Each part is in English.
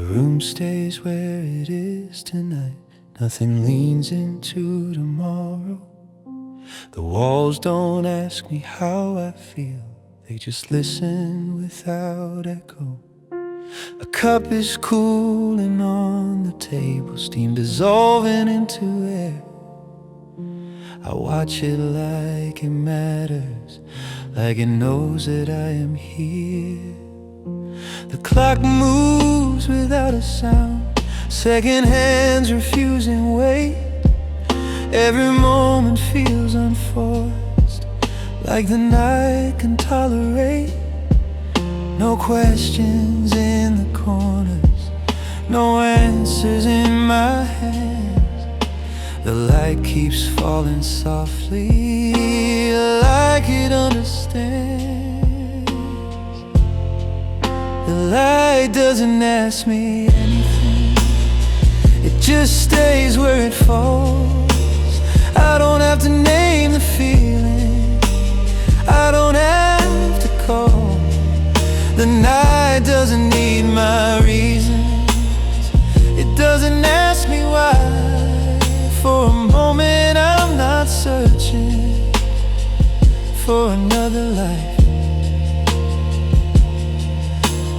room stays where it is tonight. Nothing leans into tomorrow. The walls don't ask me how I feel, they just listen without echo. A cup is cooling on the table, steam dissolving into air. I watch it like it matters, like it knows that I am here. The clock moves without a sound, second hands refusing wait. Every moment feels unforced, like the night can tolerate. No questions in the corners, no answers in my hands. The light keeps falling softly, like it understands. The light doesn't ask me anything, it just stays where it falls. I don't have to name the feeling, I don't have to call. The night doesn't need my reasons, it doesn't ask me why. For a moment I'm not searching for another life.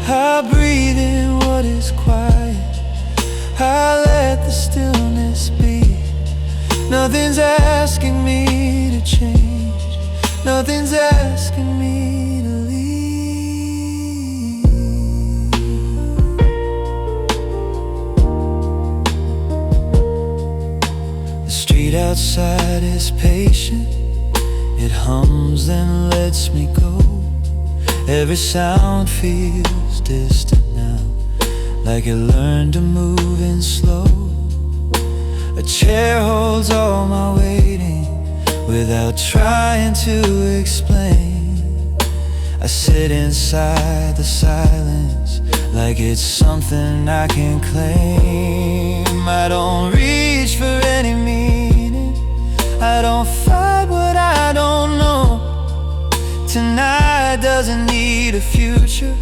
I breathe in what is quiet, I let the stillness be. Nothing's asking me to change, nothing's asking me to leave. The street outside is patient, it hums then lets me go. Every sound feels distant now, like it learned to move in slow. A chair holds all my waiting, without trying to explain. I sit inside the silence, like it's something I can claim. I don't reach for any meaning, I don't fight what I don't know. Tonight doesn't need a future,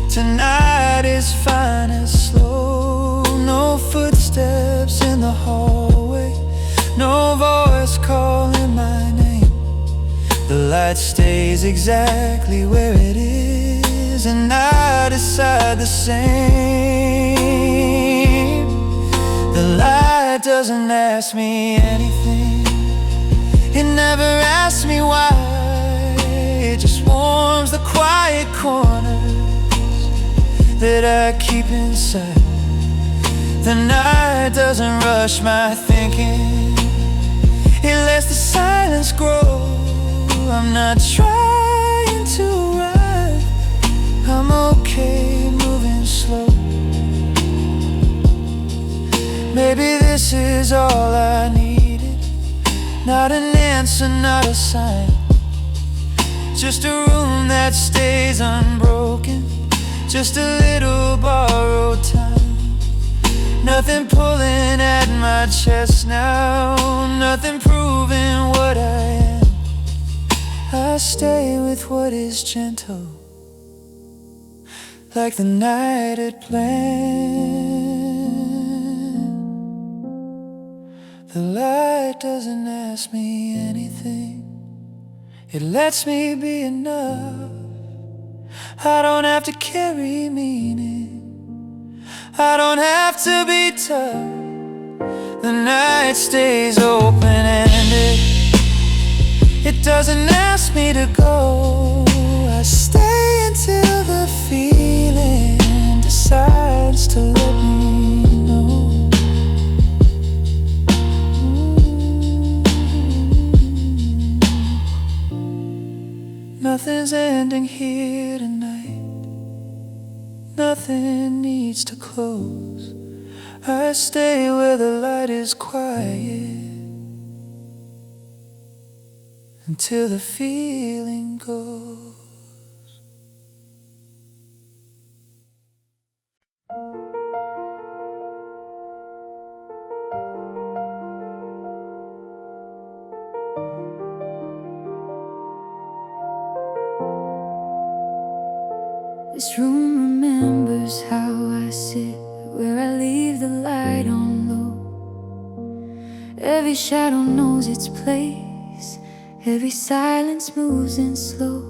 tonight is fine and slow. No footsteps in the hallway, no voice calling my name. The light stays exactly where it is, and I decide the same. The light doesn't ask me anything, it never asks me why. It just warms the quiet corners that I keep inside. The night doesn't rush my thinking, it lets the silence grow. I'm not trying to run, I'm okay moving slow. Maybe this is all I needed, not an answer, not a sign. Just a room that stays unbroken, just a little borrowed time. Nothing pulling at my chest now, nothing proving what I am. I stay with what is gentle, like the night had planned. The light doesn't ask me anything, it lets me be enough. I don't have to carry meaning, I don't have to be tough. The night stays open-ended, it doesn't ask me to go. I stay until the feeling decides to let me know. Nothing's ending here tonight, nothing needs to close. I stay where the light is quiet, until the feeling goes. This room remembers how I sit Every shadow knows its place, every silence moves in slow.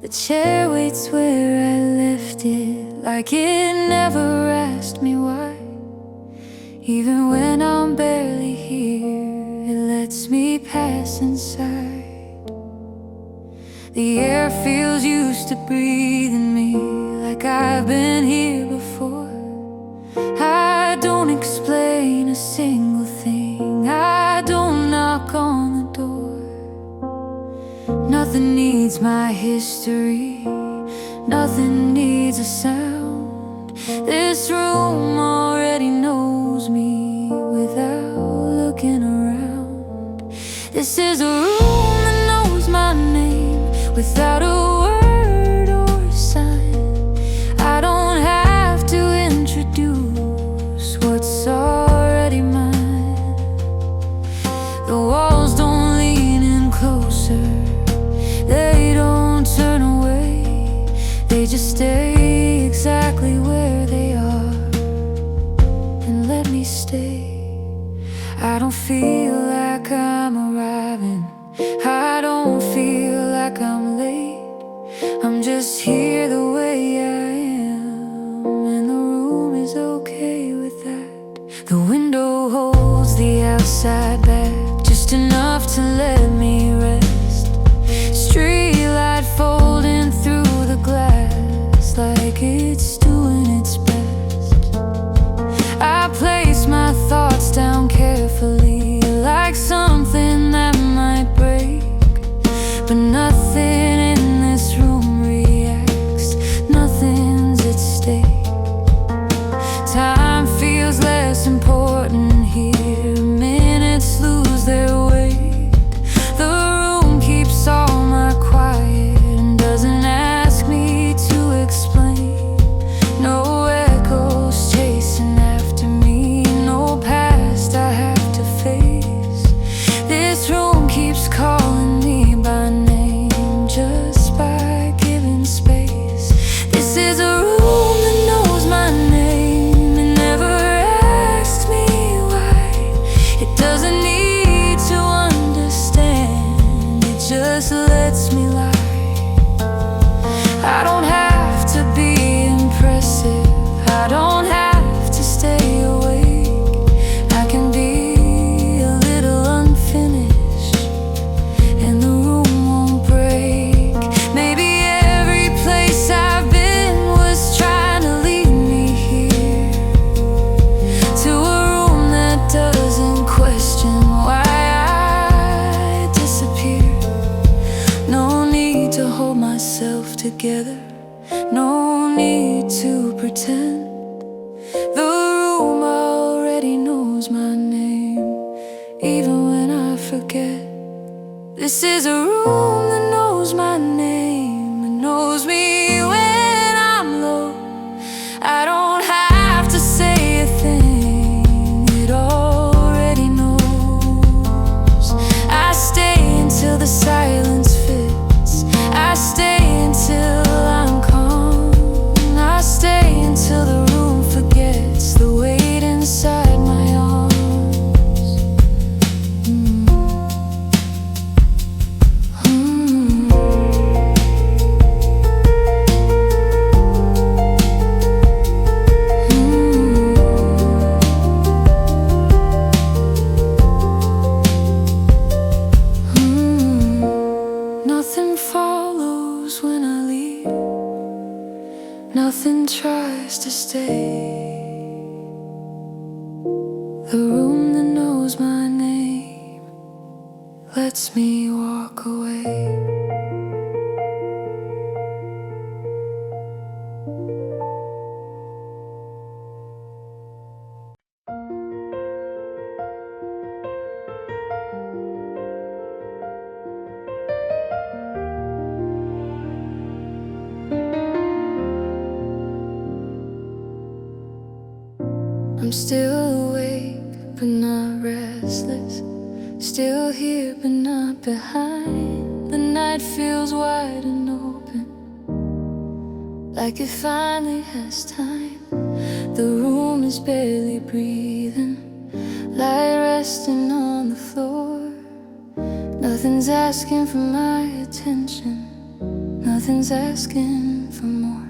The chair waits where I left it, like it never asked me why. Even when I'm barely here, it lets me pass inside. The air feels used to breathing me, like I've been here before. I don't explain a single thing, I don't knock on the door. Nothing needs my history, nothing needs a sound. This room already knows me without looking around. This is a room that knows my name without a word or sign. I don't have to introduce what's already mine. The walls don't lean in closer, they don't turn away, they just stay exactly where they are and let me stay. I don't feel like I'm arriving, I don't feel like I'm late. I'm just here the way I am, and the room is okay with that. The window holds the outside back, just enough to let me rest. Street light folding through the glass, like it's doing its best. I place my thoughts down carefully, like something that might break. But nothing in this room reacts, nothing's at stake. Time feels less important here, minutes lose their weight. The room keeps all my quiet and doesn't ask me to explain. No echoes chasing after me, no past I have to face. This room keeps calling me by name, just by giving space. This is a room that knows my name and never asked me why. It doesn't need to understand, it just lets me lie. I don't have to be impressive, I don't have to stay awake. I can be a little unfinished and the room won't break. Maybe every place I've been was trying to lead me here, to a room that doesn't question why I disappear. No need to hold myself together, no need to pretend. The room already knows my name, even when I forget. This is a room that knows my name and knows me when I'm low. I don't have to say a thing, it already knows. I stay until the silence fits, I stay until I'm calm, I stay until the room forgets the weight inside my arms. Nothing follows when I leave, nothing tries to stay. The room that knows my name lets me walk away. I'm still awake, but not restless. Still here, but not behind. The night feels wide and open, like it finally has time. The room is barely breathing, light resting on the floor. Nothing's asking for my attention, nothing's asking for more.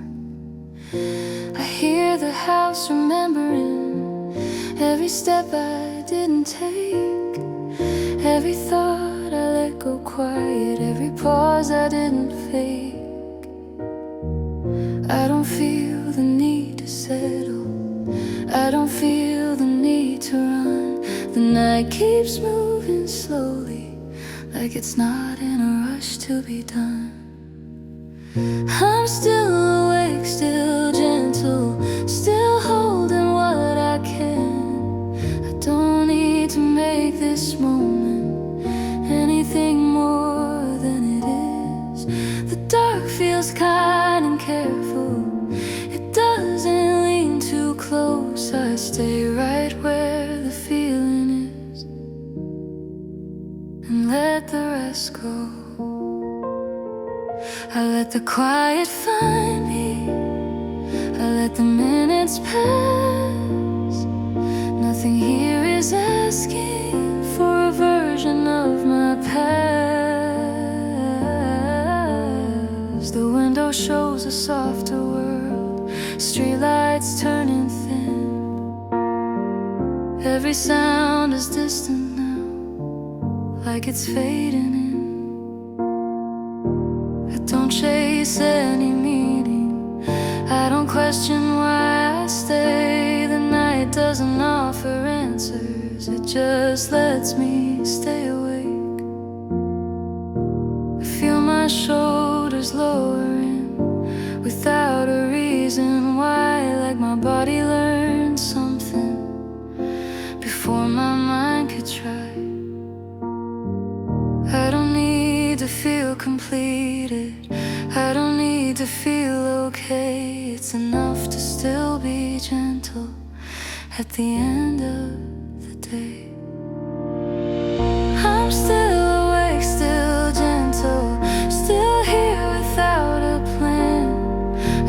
I hear the house remembering every step I didn't take, every thought I let go quiet, every pause I didn't fake. I don't feel the need to settle, I don't feel the need to run. The night keeps moving slowly, like it's not in a rush to be done. I'm still awake, still gentle, still holding what I can. I don't need to make this moment anything more than it is. The dark feels kind and careful, it doesn't lean too close. I stay right where the feeling is and let the rest go. I let the quiet find me, I let the minutes pass. Nothing here is asking for a version of my past. The window shows a softer world, streetlights turning thin. Every sound is distant now, like it's fading in. I don't chase any meaning, I don't question why I stay. The night doesn't offer answers, it just lets me stay awake. I feel my shoulders lowering without a reason why, like my body learned something before my mind could try. I don't need to feel completed, I don't need to feel okay. It's enough to still be gentle at the end of the day. I'm still awake, still gentle, still here without a plan.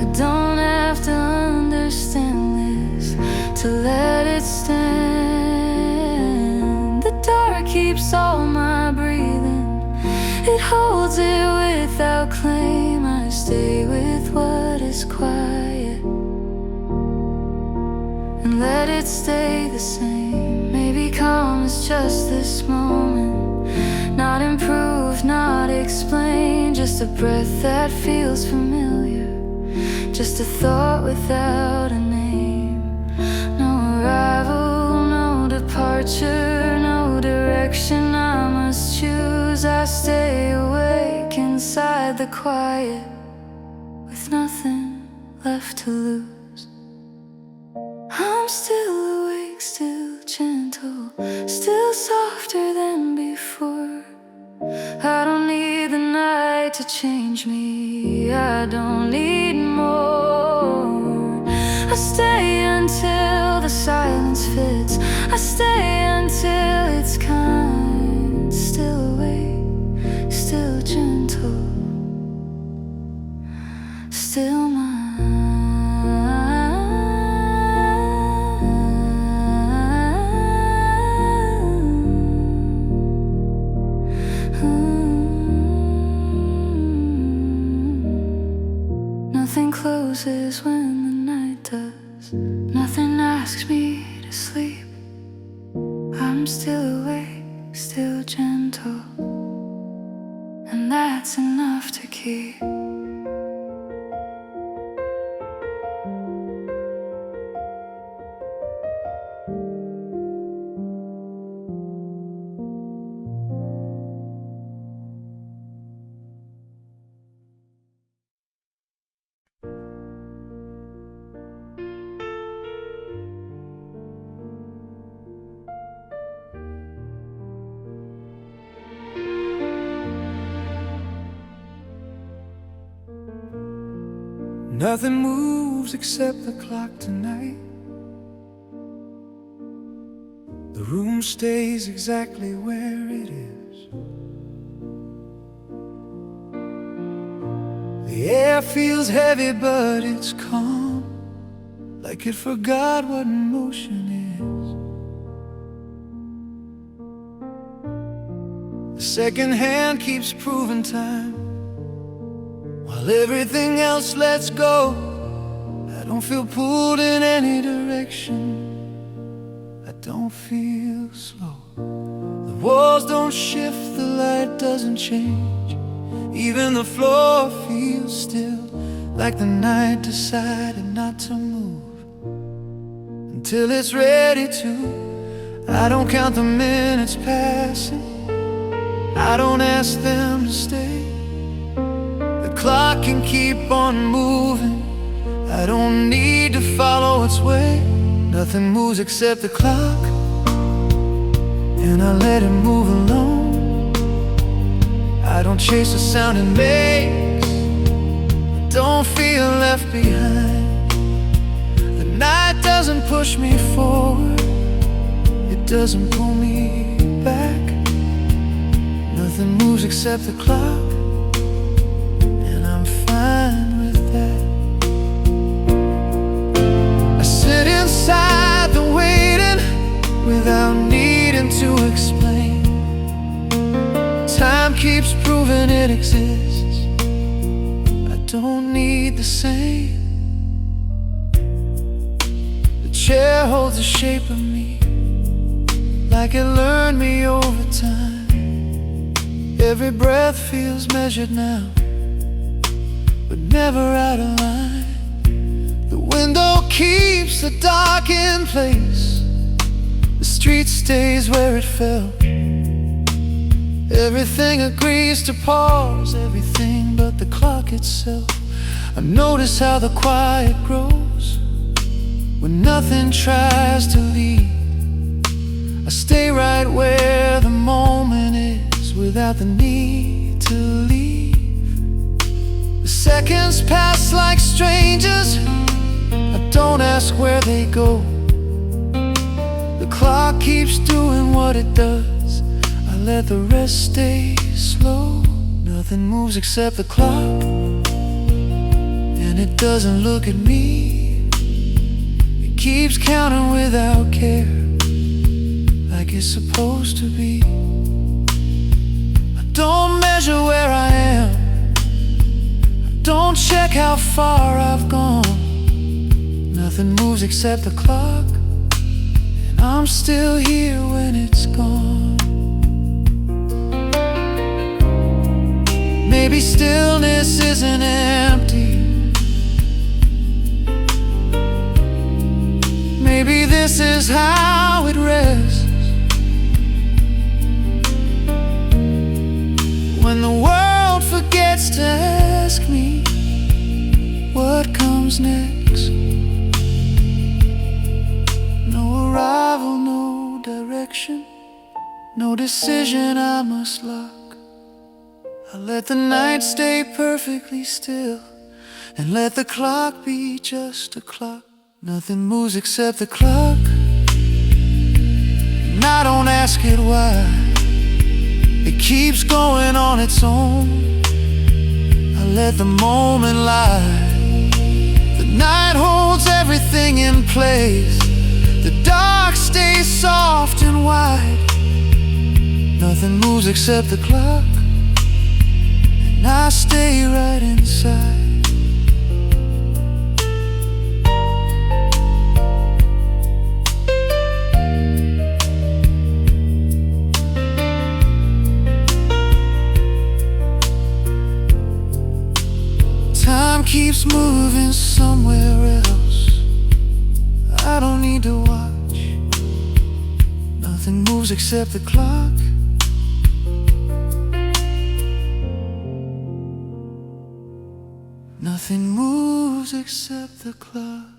I don't have to understand this to let it stand. The dark keeps all my breathing, it holds it without claim. I stay with what is quiet and let it stay the same. Maybe calm is just this moment, not improved, not explained. Just a breath that feels familiar, just a thought without a name. No arrival, no departure, no direction I must choose. I stay awake inside the quiet with nothing left to lose. I'm still awake, still gentle, still softer than before. I don't need the night to change me, I don't need more. I stay until the silence fits, I stay until it's kind. Still awake, still gentle, still mine. Nothing closes when the night does, nothing asks me to sleep. I'm still awake, still gentle, and that's enough to keep. Nothing moves except the clock tonight. The room stays exactly where it is. The air feels heavy but it's calm, like it forgot what emotion is. second hand keeps proving time, while everything else lets go. I don't feel pulled in any direction, I don't feel slow. The walls don't shift, the light doesn't change, even the floor feels still, like the night decided not to move until it's ready to. I don't count the minutes passing, I don't ask them to stay. The clock can keep on moving, I don't need to follow its way. Nothing moves except the clock, and I let it move alone. I don't chase the sound it makes, I don't feel left behind. The night doesn't push me forward, it doesn't pull me back. Nothing moves except the clock, and I'm fine with that. I sit inside the waiting without needing to explain. Time keeps proving it exists, I don't need the same. The chair holds the shape of me, like it learned me over time. Every breath feels measured now, but never out of line. The window keeps the dark in place, the street stays where it fell. Everything agrees to pause, everything but the clock itself. I notice how the quiet grows when nothing tries to leave. I stay right where the moment is, without the need to leave. The seconds pass like strangers, I don't ask where they go. The clock keeps doing what it does, I let the rest stay slow. Nothing moves except the clock, and it doesn't look at me. It keeps counting without care, like it's supposed to be. I don't measure where I am, I don't check how far I've gone. Nothing moves except the clock, and I'm still here when it's gone. Maybe stillness isn't empty, maybe this is how it rests. When the world forgets to ask me what comes next. No arrival, no direction, no decision I must lock. I let the night stay perfectly still, and let the clock be just a clock. Nothing moves except the clock, and I don't ask it why. It keeps going on its own, I let the moment lie. The night holds everything in place, the dark stays soft and wide. Nothing moves except the clock, and I stay right inside. Time keeps moving somewhere else, I don't need to watch. Nothing moves except the clock, nothing moves except the clock.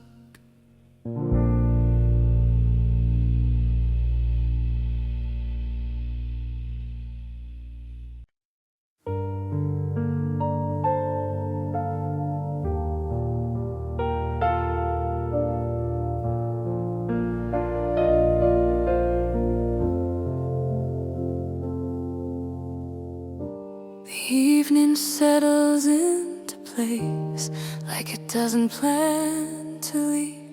The evening settles into place, like it doesn't plan to leave.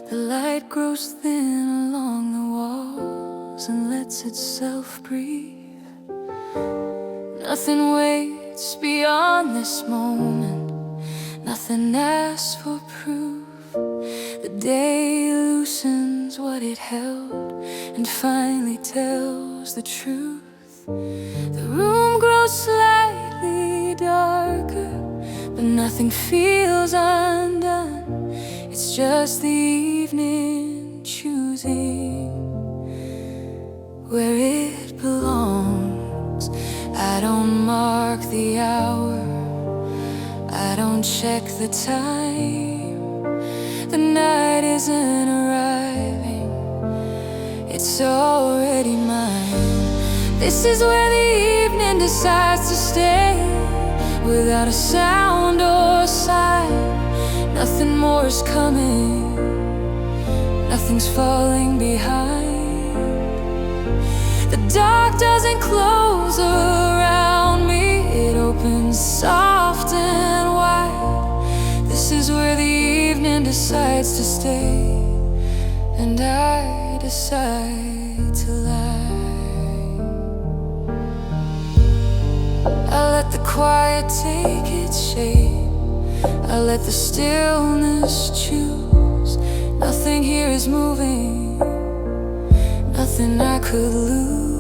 The light grows thin along the walls and lets itself breathe. Nothing waits beyond this moment. Nothing asks for proof. The day loosens what it held and finally tells the truth. The room grows slightly darker, but nothing feels undone. It's just the evening choosing where it belongs. I don't mark the hour, I don't check the time. The night isn't arriving, it's already mine. This is where the evening decides to stay, without a sound or sign. Nothing more is coming, nothing's falling behind. The dark doesn't close around me, it opens soft and wide. This is where the evening decides to stay, and I decide to lie. I let the quiet take its shape, I let the stillness choose. Nothing here is moving, nothing I could lose.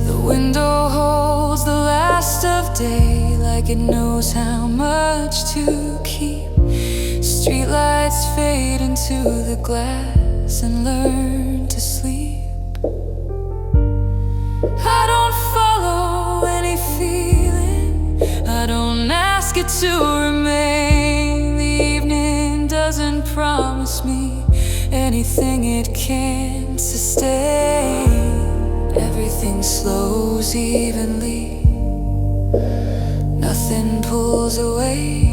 The window holds the last of day, like it knows how much to keep. Streetlights fade into the glass and learn to sleep. I don't follow any feeling, I don't ask it to remain. The evening doesn't promise me anything it can't sustain. Everything slows evenly, nothing pulls away.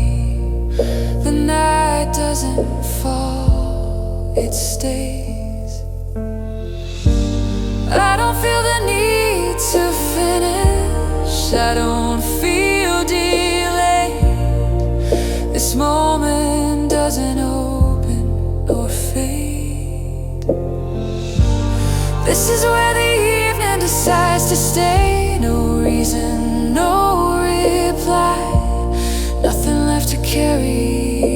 The night doesn't fall, it stays. I don't feel the need to finish, I don't feel delayed. This moment doesn't open or fade. This is where the evening decides to stay. No reason, no reply. Nothing left to carry,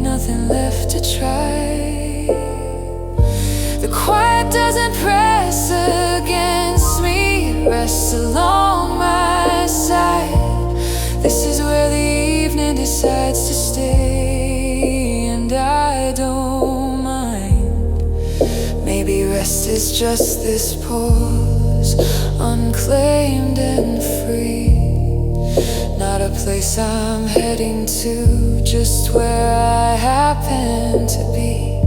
nothing left to try. The quiet doesn't press against me, it rests along my side. This is where the evening decides to stay, and I don't mind. Maybe rest is just this pause, unclaimed and free. Not a place I'm heading to, just where I happen to be.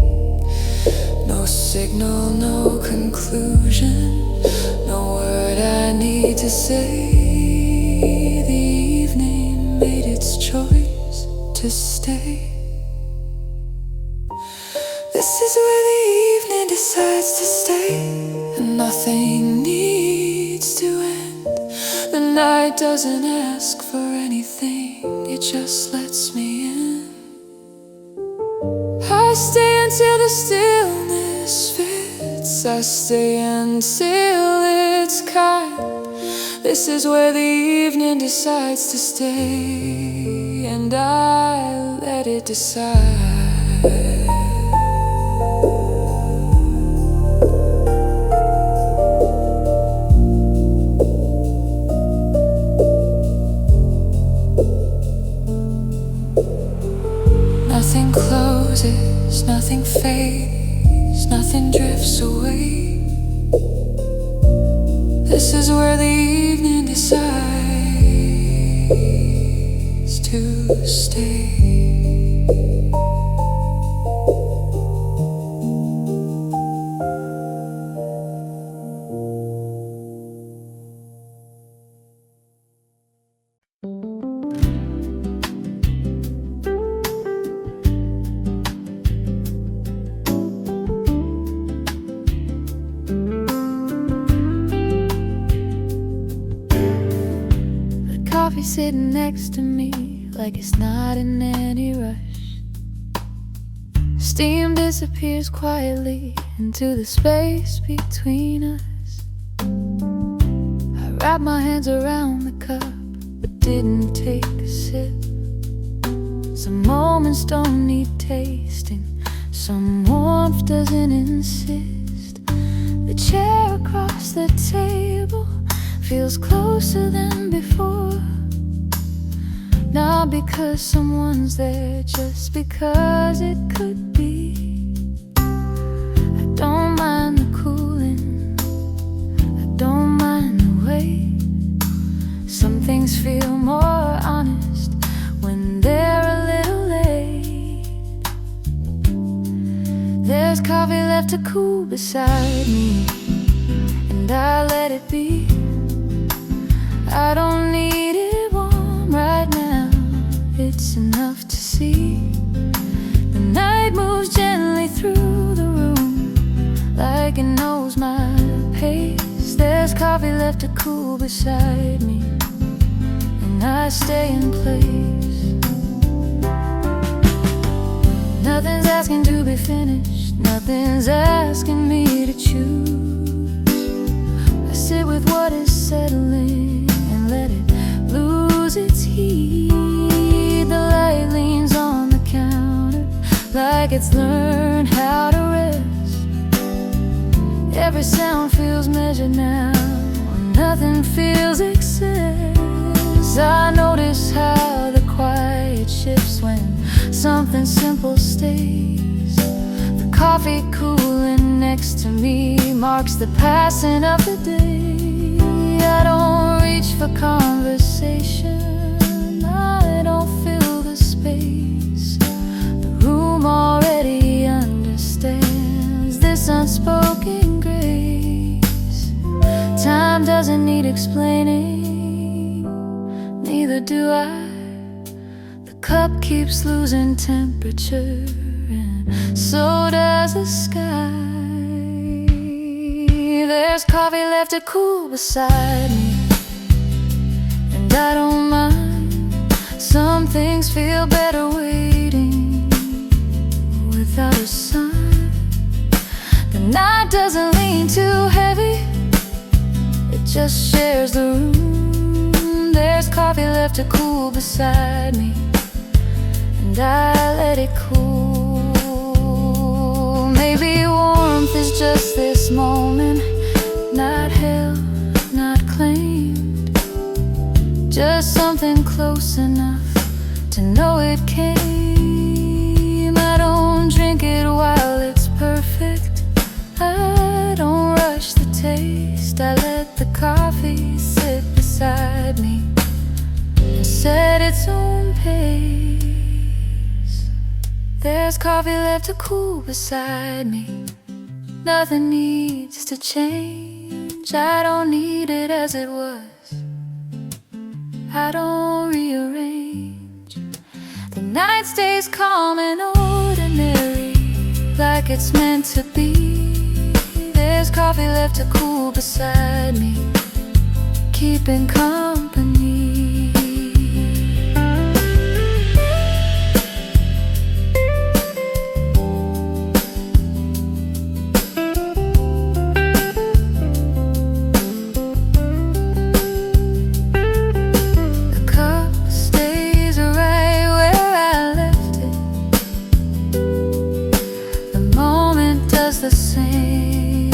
No signal, no conclusion, no word I need to say. The evening made its choice to stay. This is where the evening decides to stay, and nothing needs to end. The night doesn't ask for anything, it just lets me in. I stay until the stillness fits, I stay until it's kind. This is where the evening decides to stay, and I let it decide. Nothing closes, nothing fades, nothing drifts away. This is where the evening decides to stay. Sitting next to me like it's not in any rush. Steam disappears quietly into the space between us. I Wrapped my hands around the cup, but didn't take a sip. Some moments don't need tasting, some warmth doesn't insist. The chair across the table feels closer than before. Not because someone's there, just because it could be. I don't mind the cooling, I don't mind the wait. Some things feel more honest when they're a little late. There's coffee left to cool beside me, and I let it be. I don't need it warm right now, it's enough to see. The night moves gently through the room, like it knows my pace. There's coffee left to cool beside me, and I stay in place. Nothing's asking to be finished, nothing's asking me to choose. I sit with what is settling and let it lose its heat. The light leans on the counter like it's learned how to rest. Every sound feels measured now, nothing feels excess. I notice how the quiet shifts when something simple stays. The coffee cooling next to me marks the passing of the day. I don't reach for conversation, I don't fill the space. The room already understands this unspoken grace. Time doesn't need explaining, neither do I. The cup keeps losing temperature, and so does the sky. There's coffee left to cool beside me, and I don't mind. Some things feel better waiting without a sign. The night doesn't lean too heavy, it just shares the room. There's coffee left to cool beside me, and I let it cool. Maybe warmth is just this moment, not held, not claimed, just something close enough to know it came. I don't drink it while it's perfect, I don't rush the taste. I let the coffee sit beside me and set its own pace. There's coffee left to cool beside me, nothing needs to change. I don't need it as it was, I don't rearrange. The night stays calm and ordinary, like it's meant to be. There's coffee left to cool beside me, keeping company. The same.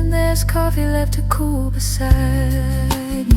There's coffee left to cool beside me.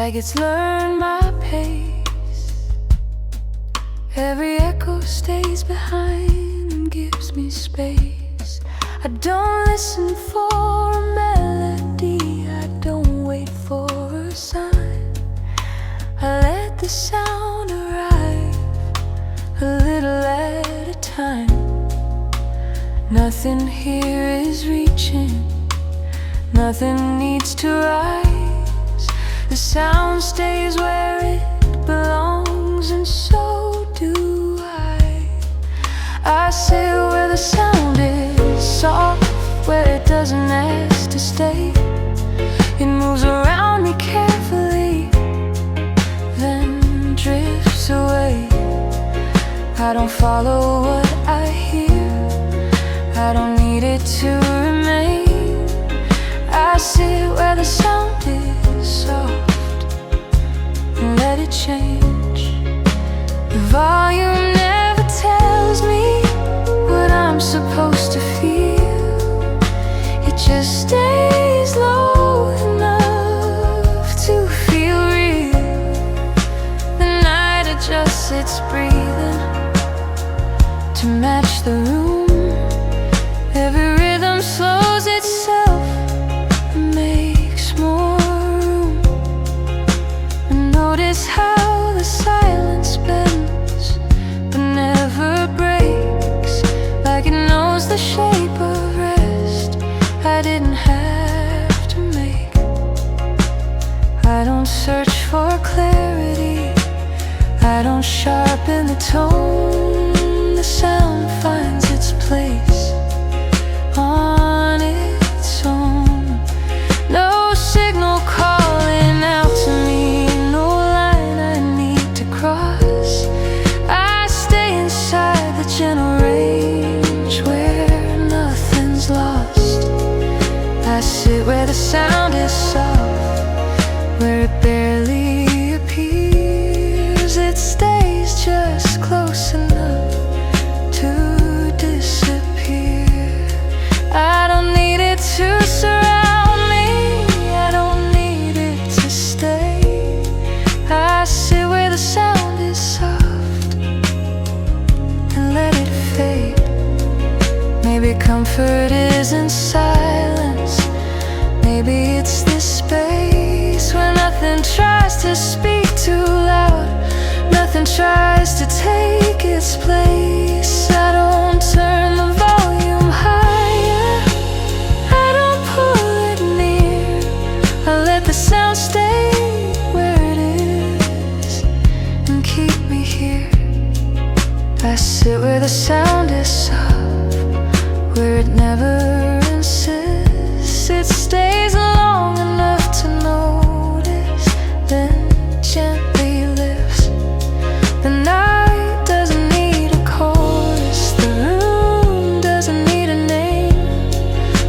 like it's learned my pace. Every echo stays behind and gives me space. I don't listen for a melody, I don't wait for a sign. I let the sound arrive a little at a time. Nothing here is reaching, nothing needs to rise. The sound stays where it belongs, and so do I. I sit where the sound is soft, where it doesn't ask to stay. It moves around me carefully, then drifts away. I don't follow what I hear, I don't need it to remain. I sit where the sound is soft and let it change. The volume never tells me what I'm supposed to feel. It just stays low enough to feel real. The night adjusts its breathing to match the room. Every rhythm slows itself and makes more room. And notice how the silence bends but never breaks, like it knows the shape of rest I didn't have to make. I don't search for clarity, I don't sharpen the tone. The sound finds its place on its own. No signal calling out to me, no line I need to cross. I stay inside the gentle range where nothing's lost. I sit where the sound is soft, where it barely appears. It stays just close enough to disappear. I don't need it to surround me, I don't need it to stay. I sit where the sound is soft and let it fade. Maybe comfort is in silence, maybe it's this space where nothing tries to speak too loud, nothing tries to take its place. I don't turn the volume higher, I don't pull it near. I let the sound stay where it is and keep me here. I sit where the sound is soft, where it never insists. It stays long enough to notice, then gently lifts. The night doesn't need a chorus, the room doesn't need a name.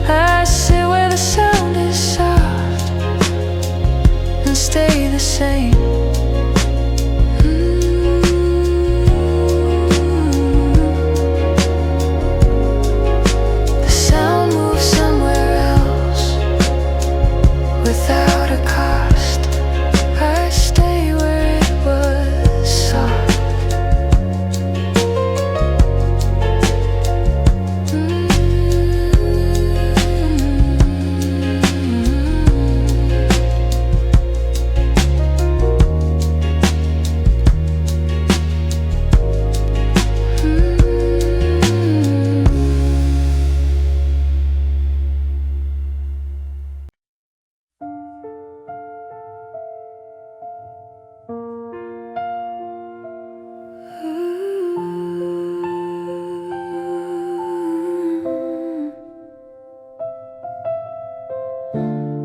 I sit where the sound is soft and stay the same. The sound moves somewhere else without a cost. I stay where it was soft.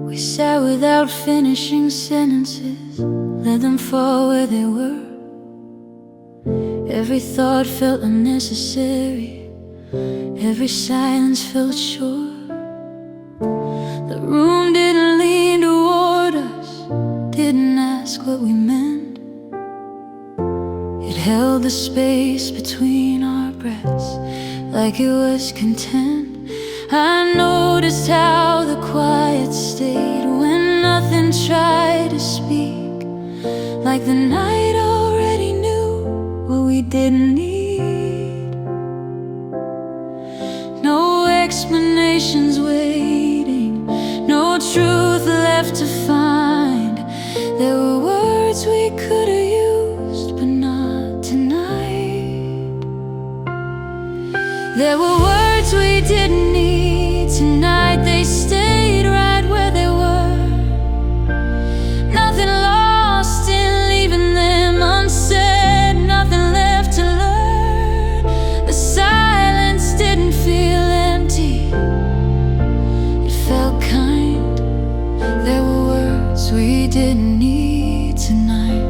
We sat without finishing sentences, let them fall where they were. Every thought felt unnecessary, every silence felt sure. The room didn't lean toward us, didn't ask what we meant. It held the space between our breaths like it was content. I noticed how the quiet stayed when nothing tried to speak. like the night already knew what we didn't need. No explanations waiting, no truth left to find. There were words we could have used, but not tonight. There were words we didn't need tonight. They stayed right where they were. Nothing lost in leaving them unsaid, nothing left to learn. The silence didn't feel empty, it felt kind. There were words we didn't need tonight,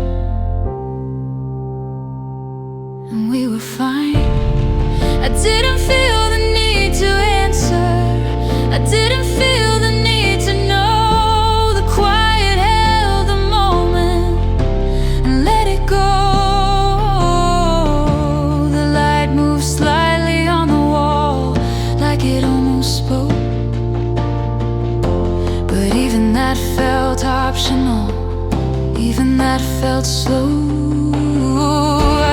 and we were fine. I didn't feel the need to answer, I didn't feel the need to know. The quiet held the moment and let it go. The light moved slightly on the wall, like it almost spoke. But even that felt optional, even that felt slow.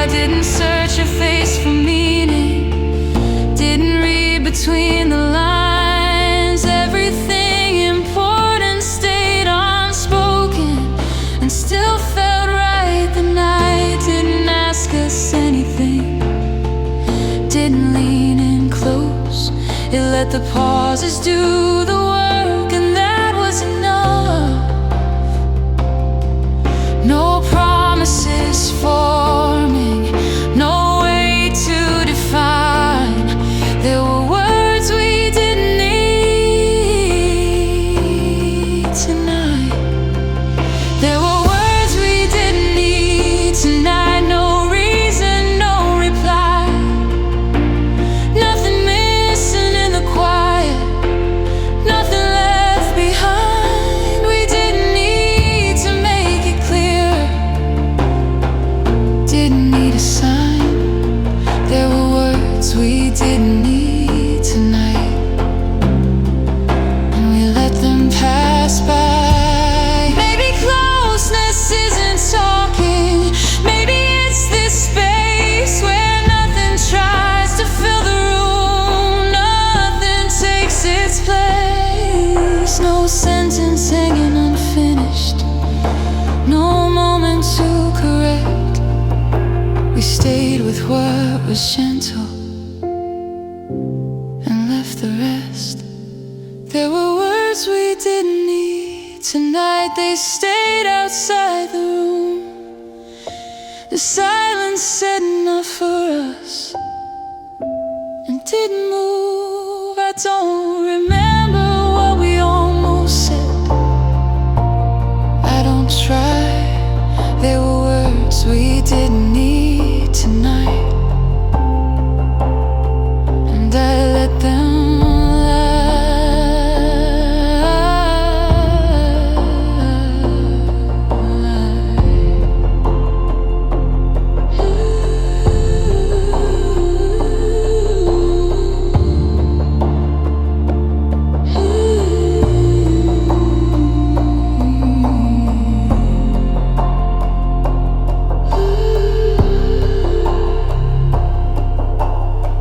I didn't search your face for meaning, didn't read between the lines. Everything important stayed unspoken and still felt right. The night didn't ask us anything, didn't lean in close. It let the pauses do the work, and that was enough. No promises forming, no way to define. There were words we didn't need tonight. There were words we didn't need tonight. No reason, no reply, nothing missing in the quiet, nothing left behind. We didn't need to make it clear, didn't need a sign. There were words we didn't need tonight, and we let them pass by. Maybe closeness isn't talking, maybe it's this space where nothing tries to fill the room, nothing takes its place. No sentence hanging unfinished, no moment to correct. We stayed with what was gentle and left the rest. There were words we didn't need tonight. They stayed outside the room. The silence said enough for us and didn't move. I don't remember what we almost said, I don't try. There were words we didn't need tonight, and I let them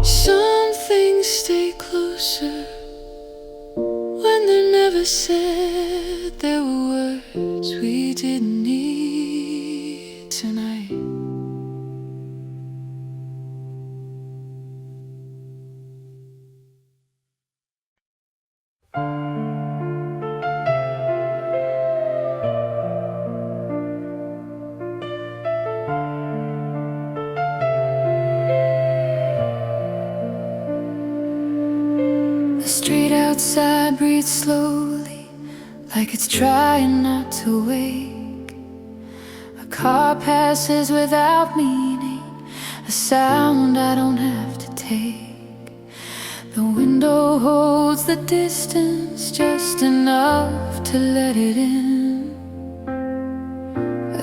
some things stay closer when they're never said. There were words we didn't need tonight. The street outside breathes slowly, like it's trying not to wake. A car passes without meaning, a sound I don't have to take. The window holds the distance, just enough to let it in.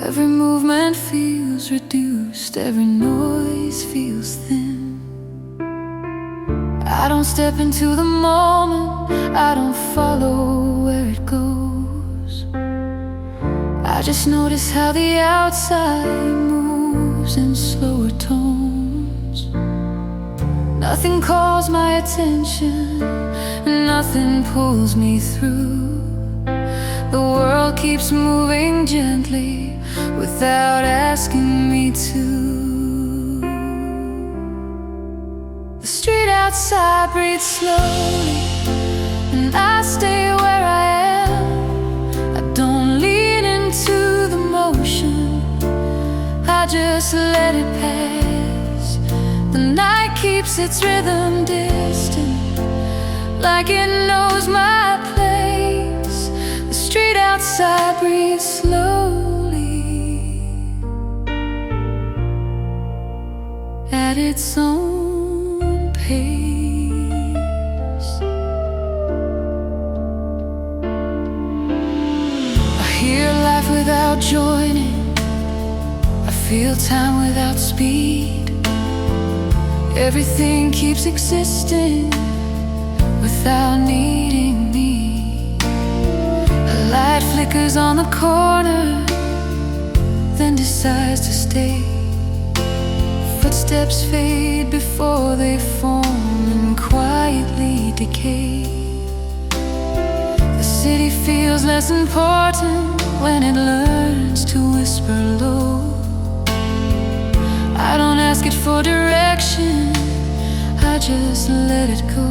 Every movement feels reduced, every noise feels thin. I don't step into the moment, I don't follow where it goes. I I just notice how the outside moves in slower tones. Nothing calls my attention, nothing pulls me through. The world keeps moving gently without asking me to. The street outside breathes slowly, and I stay where I am. I don't lean into the motion, I just let it pass. The night keeps its rhythm distant, like it knows my place. The street outside breathes slowly at its own pace. I hear life without joining, I feel time without speed. Everything keeps existing without needing me. A light flickers on the corner, then decides to stay. Footsteps fade before they form and quietly decay. The city feels less important when it learns to whisper low. I don't ask it for direction, I just let it go.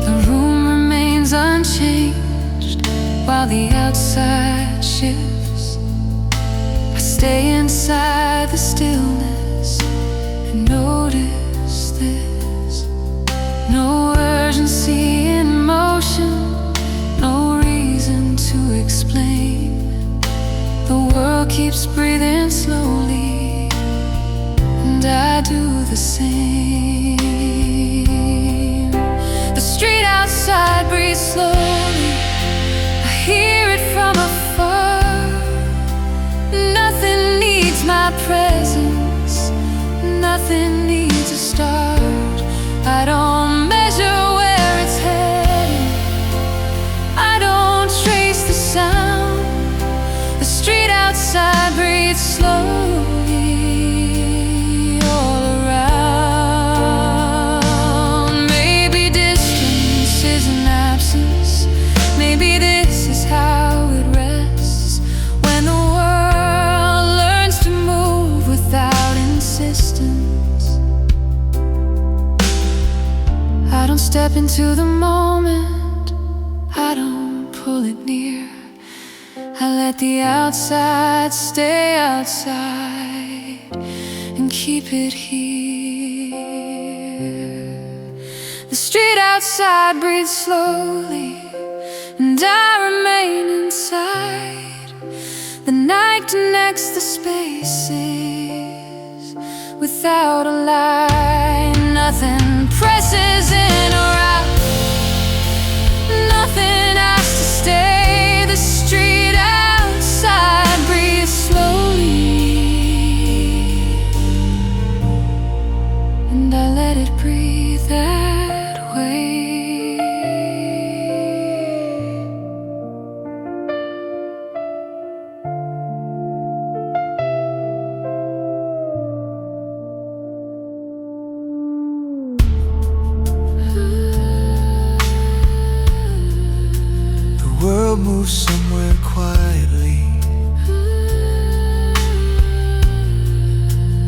The room remains unchanged while the outside shifts. I stay inside the stillness and notice this. No urgency in motion, no reason to explain. The world keeps breathing slowly, and I do the same. The street outside breathes slowly, I hear it from afar. Nothing needs my presence, nothing needs a start. I don't measure where it's heading, I don't trace the sound. The street outside breathes slowly all around. Maybe distance is an absence, maybe this is how it rests. When the world learns to move without insistence, I don't step into the moment, I don't pull it near. I let the outside stay outside and keep it here. The street outside breathes slowly, and I remain inside. The night connects the spaces without a lie. Nothing presses in or out, nothing has to stay. The street outside breathes slowly, and I let it breathe that way. The world moves somewhere quietly,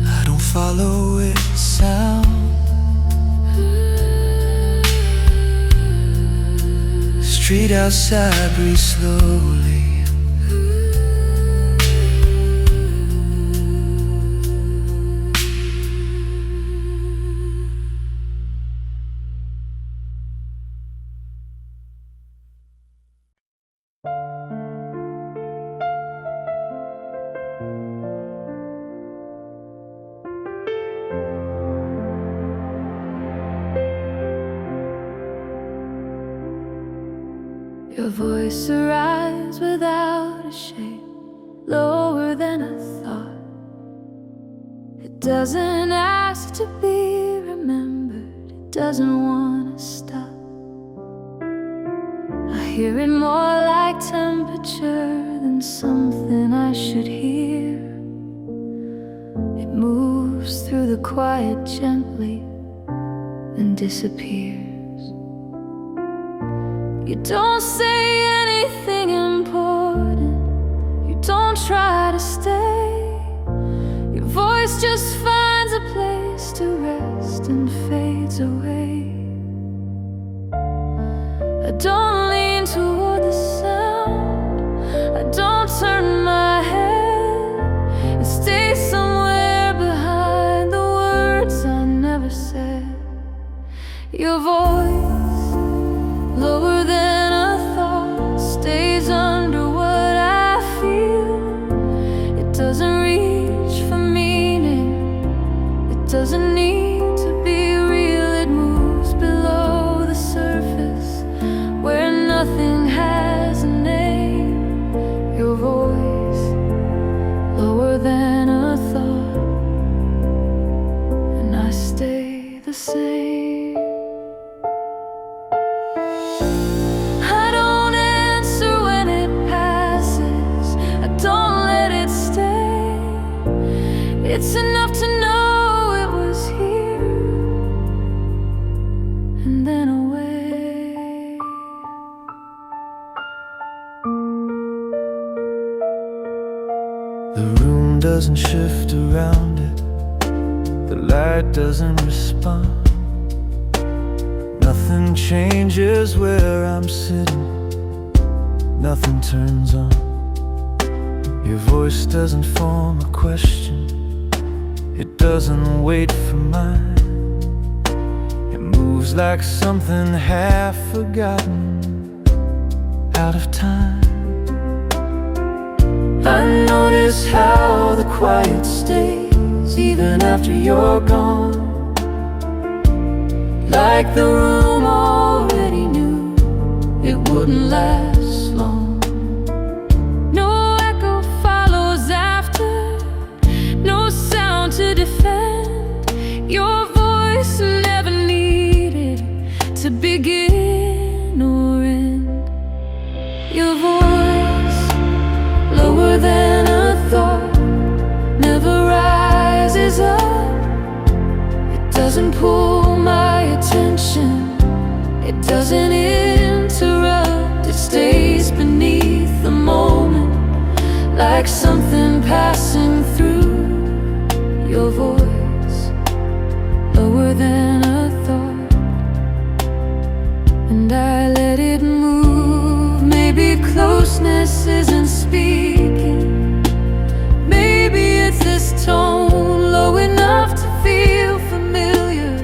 I don't follow its sound. The street outside breathes slowly. Your voice arrives without a shape, lower than a thought. It doesn't ask to be remembered, it doesn't want to stop. I hear it more like temperature than something I should hear. It moves through the quiet gently, then disappears. You don't say anything important, you don't try to stay. Your voice just finds a place to rest and fades away. I don't lean toward the sound, I don't turn my head. It stays somewhere behind the words I never said. Your voice, lower than a thought, stays under what I feel. It doesn't reach for meaning, it doesn't need to be real. It moves below the surface where nothing has a name. Your voice, lower than a thought, and I stay the same. I don't answer when it passes, I don't let it stay. It's enough to know it was here and then away. The room doesn't shift around it, the light doesn't respond. Nothing changes where I'm sitting, nothing turns on. Your voice doesn't form a question, it doesn't wait for mine. It moves like something half forgotten, out of time. I notice how the quiet stays even after you're gone. Like the room already knew it wouldn't last long. No echo follows after, no sound to defend. Your voice never needed to begin or end. Your voice, lower than a thought, never rises up. It doesn't pull my attention, it doesn't interrupt. It stays beneath the moment, like something passing through. Your voice, lower than a thought, and I let it move. Maybe closeness isn't speaking, maybe it's this tone, low enough to feel familiar,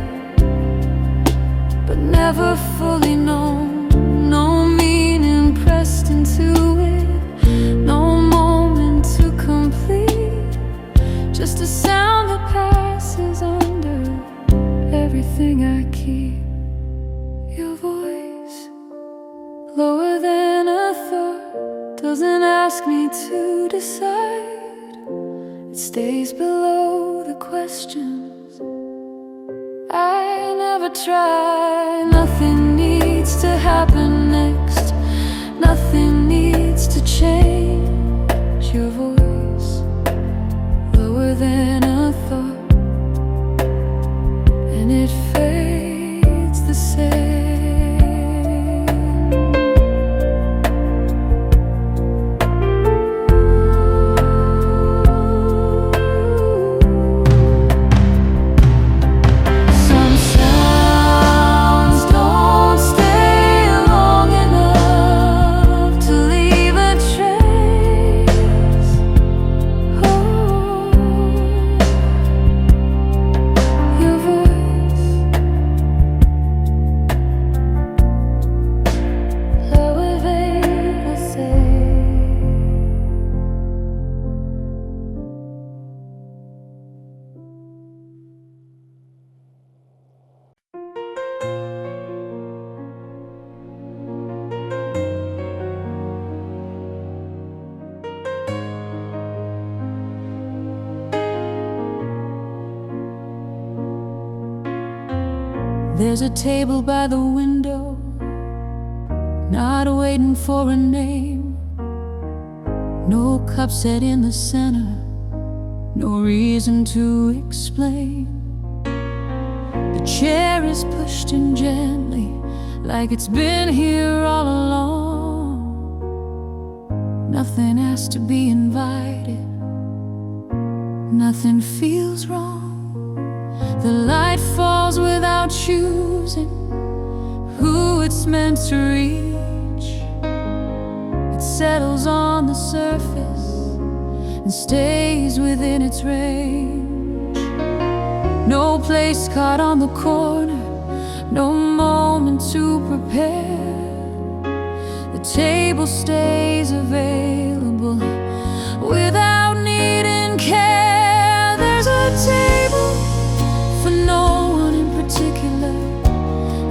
but never fully known. No meaning pressed into it, no moment to complete, just a sound that passes under everything I keep. Your voice, lower than a thought, doesn't ask me to decide. It stays below the questions I never try. Nothing needs to happen next, nothing needs to change. Your voice, lower than a thought, and it fades the same. Some sounds don't stay long enough to leave a trace. Oh, your voice, lower than the same. There's a table by the window, not waiting for a name. No cup set in the center, no reason to explain. The chair is pushed in gently, like it's been here all along. Nothing has to be invited, nothing feels wrong. The light falls without choosing who it's meant to reach. It settles on the surface and stays within its range. No place caught on the corner, no moment to prepare. The table stays available without needing care. There's a table for no one in particular,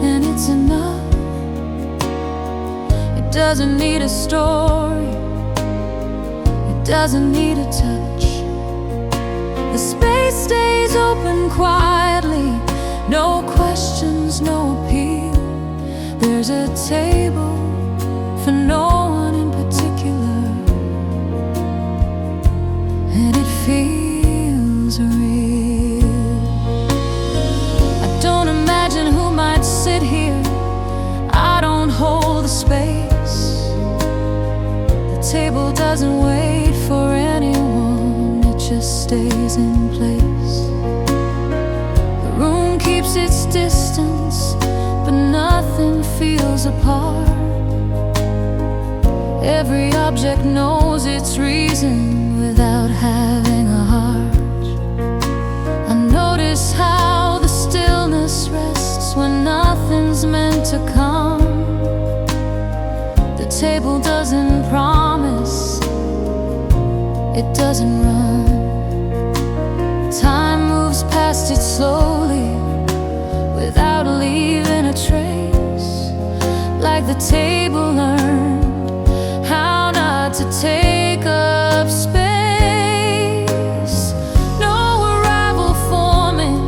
and it's enough. It doesn't need a story, it doesn't need a touch. The space stays open quietly, no questions, no appeal. There's a table for no one in particular, and it feels real. I don't imagine who might sit here, I don't hold the space. The table doesn't wait for anyone, it just stays in place. The room keeps its distance, but nothing feels apart. Every object knows its reason without having a heart. I notice how the stillness rests when nothing's meant to come. The table doesn't promise, it doesn't run. Time moves past it slowly without leaving a trace, like the table learned how not to take up space. No arrival forming,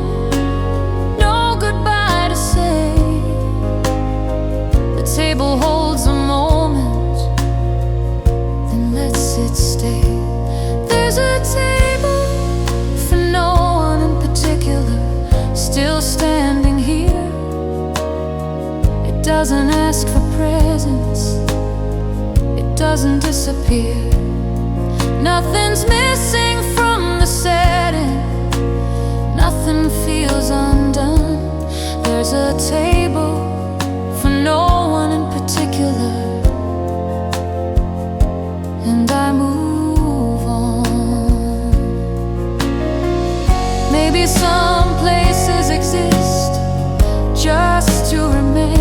no goodbye to say. The table holds a moment, then lets it stay. There's a table for no one in particular, still standing here. It doesn't ask for presents, doesn't disappear. Nothing's missing from the setting, nothing feels undone. There's a table for no one in particular, and I move on. Maybe some places exist just to remain,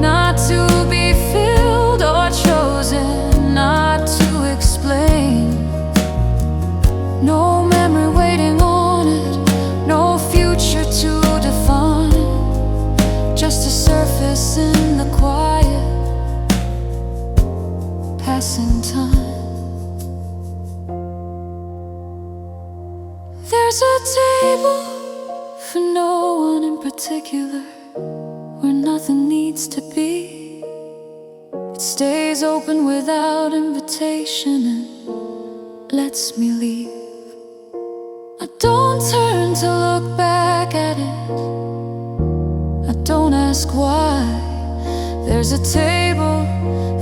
not to be filled or chosen, not to explain. No memory waiting on it, no future to define, just a surface in the quiet, passing time. There's a table for no one in particular, where nothing needs to be. It stays open without invitation and lets me leave. I don't turn to look back at it, I don't ask why. There's a table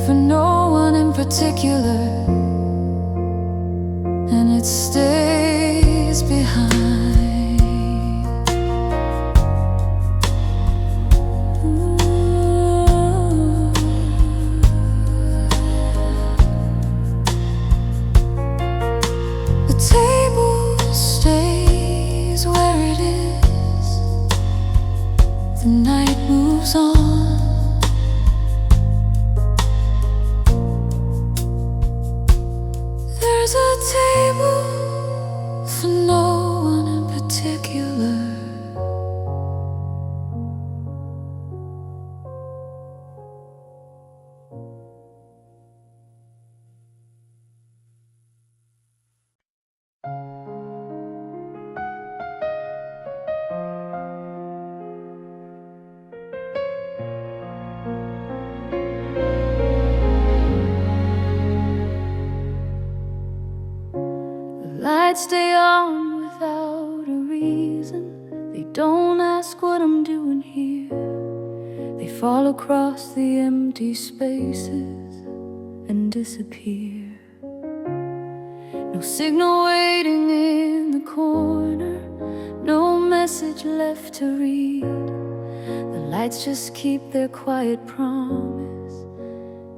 for no one in particular, and it stays behind. The night moves on. There's a table don't ask what I'm doing here. They fall across the empty spaces and disappear. No signal waiting in the corner, no message left to read. The lights just keep their quiet promise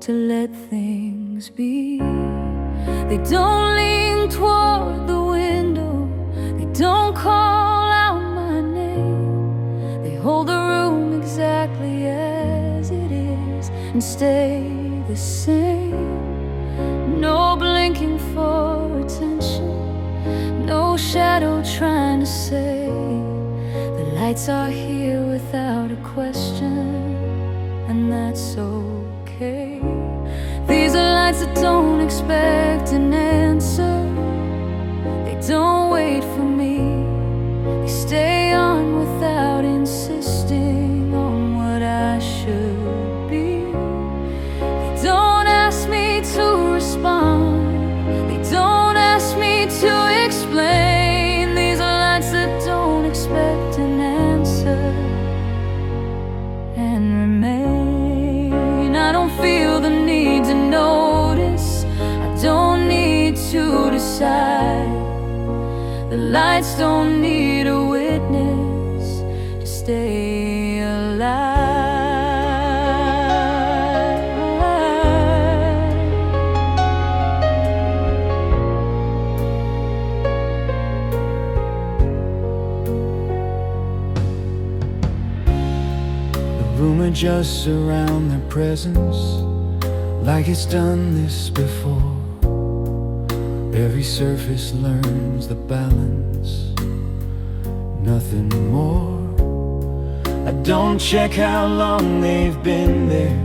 to let things be. They don't lean toward the window, they don't call out my name. They hold the room exactly as it is and stay the same. No blinking for attention, no shadow trying to say the lights are here without a question, and that's okay. These are lights that don't expect an answer. They don't wait for me. They stay on without insisting on what I should be. They don't ask me to respond. They don't ask me to explain. These are lights that don't expect an answer and remain. I don't feel the need to notice. I don't need to decide. The lights don't need a witness to stay alive. The room adjusts around their presence, like it's done this before. Every surface learns the balance, nothing more. I don't check how long they've been there.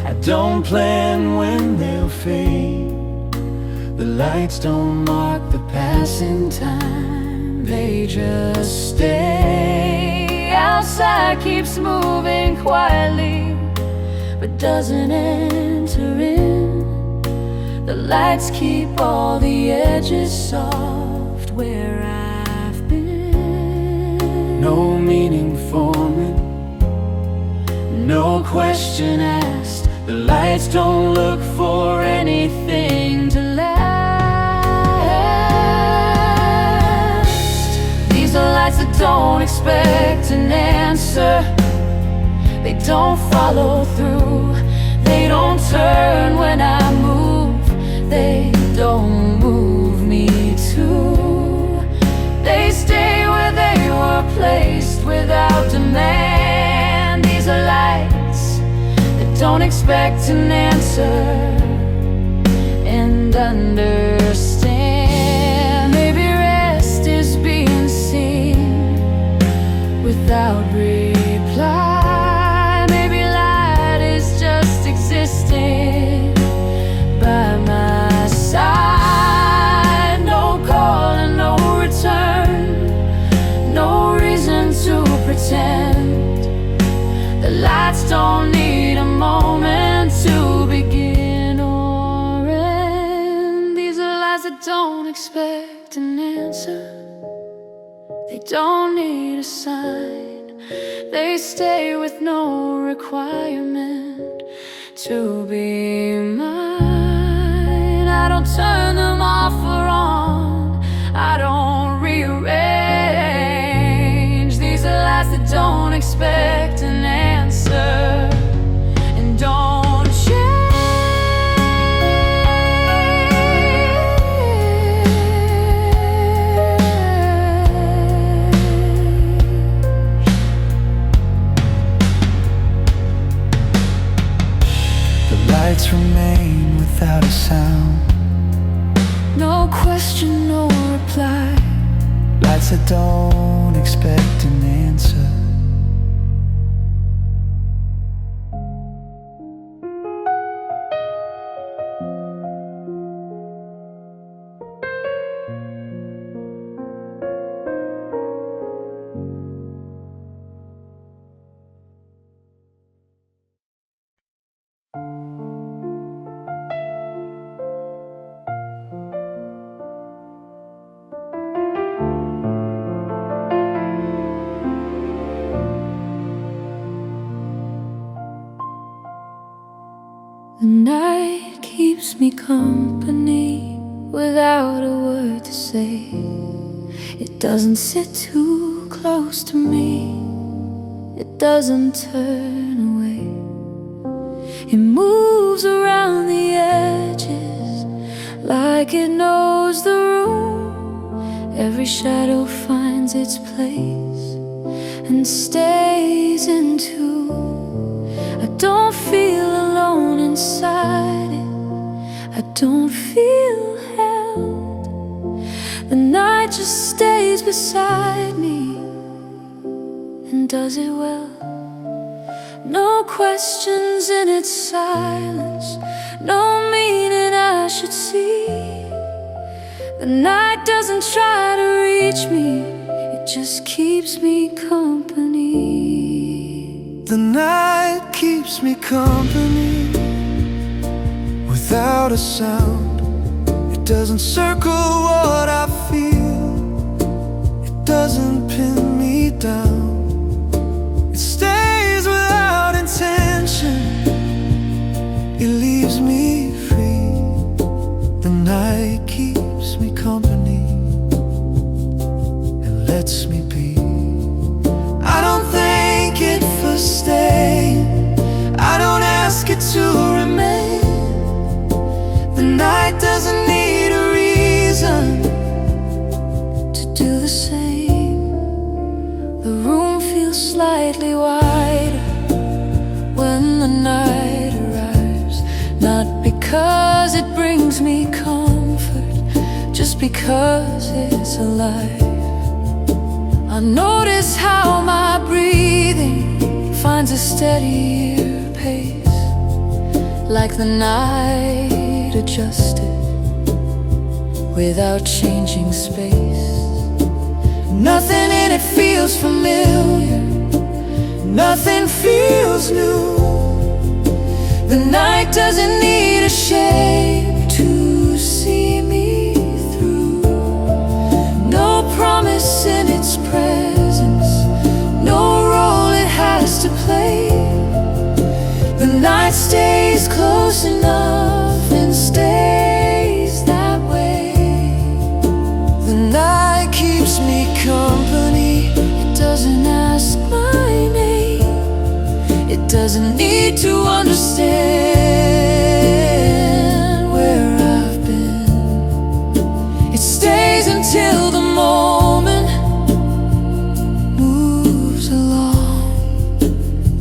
I don't plan when they'll fade. The lights don't mark the passing time, they just stay. Outside keeps moving quietly, but doesn't enter in. The lights keep all the edges soft where I've been. No meaning forming, no question asked. The lights don't look for anything to last. These are lights that don't expect an answer. They don't follow through. They don't turn when I move. They don't move me too. They stay where they were placed without demand. These are lights that don't expect an answer and understand. Maybe rest is being seen without reply. Maybe light is just existing by my side. No call and no return, no reason to pretend. The lights don't need a moment to begin or end. These are lights that don't expect an answer. They don't need a sign. They stay with no requirement to be mine. I don't turn them off or on. I don't rearrange. These are lights that don't expect an answer and don't Lights remain without a sound. no question, no reply. Lights that don't expect an answer. keeps me company without a word to say. It doesn't sit too close to me, it doesn't turn away. It moves around the edges like it knows the room. Every shadow finds its place and stays in tune. I don't feel alone inside it, I don't feel held. The night just stays beside me and does it well. No questions in its silence, no meaning I should see. The night doesn't try to reach me, it just keeps me company. The night keeps me company without a sound. It doesn't circle what I feel, it doesn't pin me down. It stays without intention, it leaves me free. The night keeps me company and lets me be. I don't thank it for staying, I don't ask it to remain. The night doesn't need a reason to do the same. The room feels slightly wider when the night arrives, not because it brings me comfort, just because it's alive. I notice how my breathing finds a steadier pace, like the night adjusted without changing space. Nothing in it feels familiar, nothing feels new. The night doesn't need a shape to see me through. No promise in its presence, no role it has to play. The night stays close enough and stays that way. The night keeps me company, it doesn't ask my name, it doesn't need to understand where I've been. It stays until the moment moves along.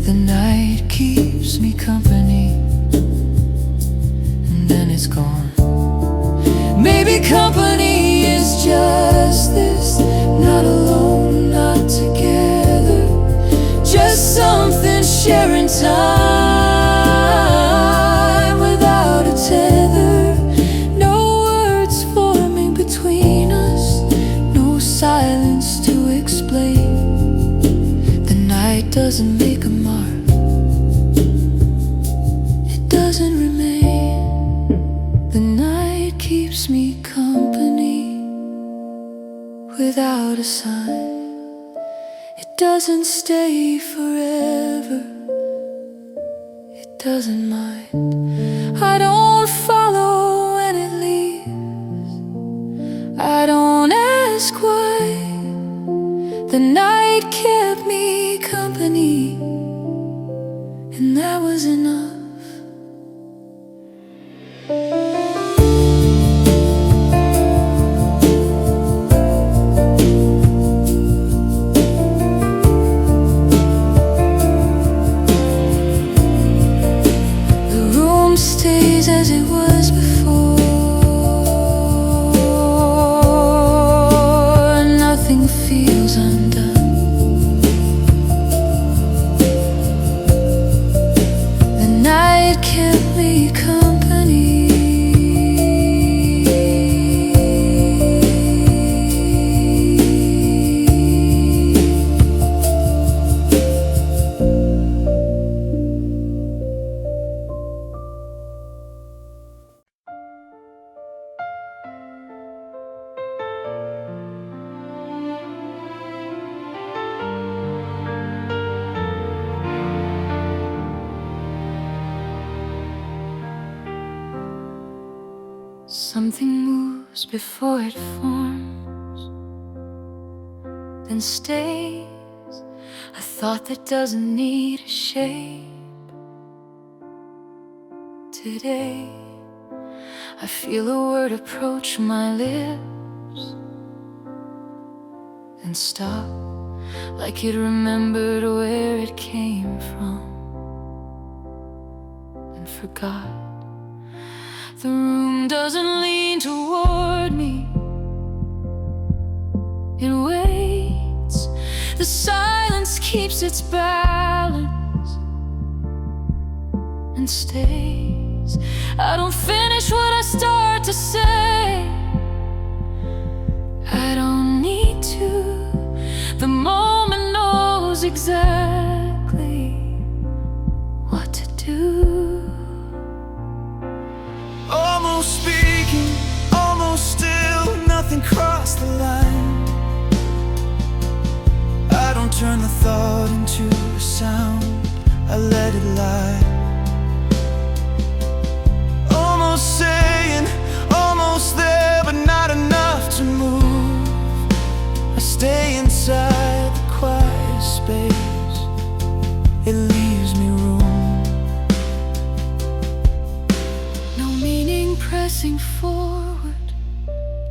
The night keeps me company and then it's gone. Maybe company is just this, not alone, not together, just something sharing time without a tether. No words forming between us, no silence to explain. The night doesn't make a mark, it doesn't remain. The night keeps me company without a sign. It doesn't stay forever, it doesn't mind. I don't follow when it leaves, I don't ask why. The night kept me company and that was enough. Stays as it was before, nothing feels undone. The Something moves before it forms, then stays. A thought that doesn't need a shape. Today, I feel a word approach my lips and stop, like it remembered where it came from and forgot. The room doesn't lean toward me, it waits. The silence keeps its balance and stays. I don't finish what I start to say. I don't need to. The moment knows exactly what to do. Almost speaking, almost still, nothing crossed the line. I don't turn the thought into a sound, I let it lie. Almost saying, almost there, but not enough to move. I stay inside the quiet space, it leaves me room. No meaning pressing forward,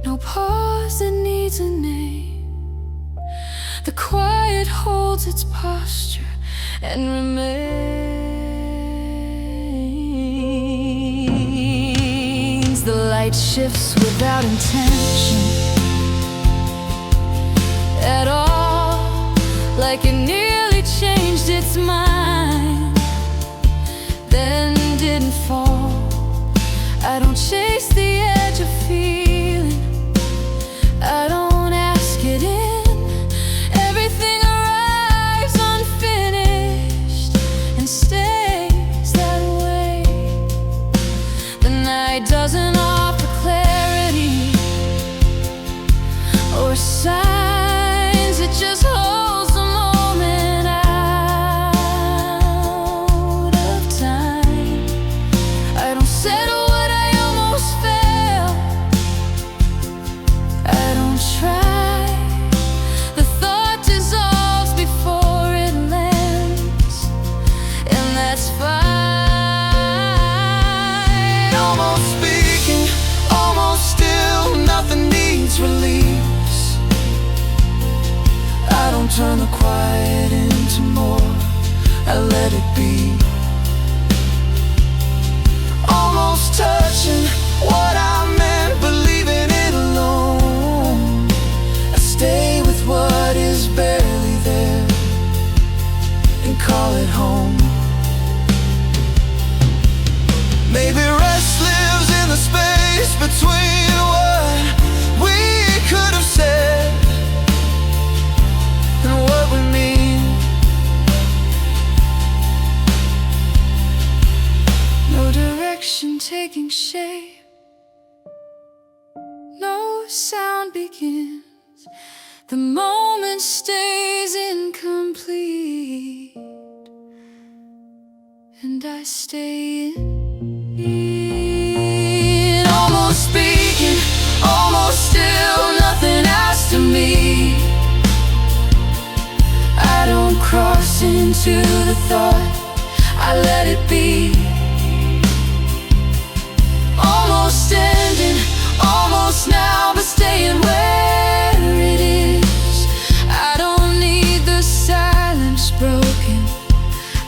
no pause that needs a name. The quiet holds its posture and remains. The light shifts without intention at all, like it nearly changed its mind, then didn't fall. I don't chase the edge of feeling, I don't ask it in. Doesn't offer clarity or signs, it just holds the moment out of time. I don't settle what I almost felt, I don't try. The thought dissolves before it lands, and that's fine. Release. I don't turn the quiet into more, I let it be. Almost touching what I meant, but leaving it alone. I stay with what is barely there and call it home. Maybe rest lives in the space between what we could have said and what we mean. No direction taking shape, no sound begins. The moment stays incomplete, and I stay in. Almost speaking, almost still, nothing asked to me. I don't cross into the thought, I let it be. Almost ending, almost now, but staying where it is. I don't need the silence broken,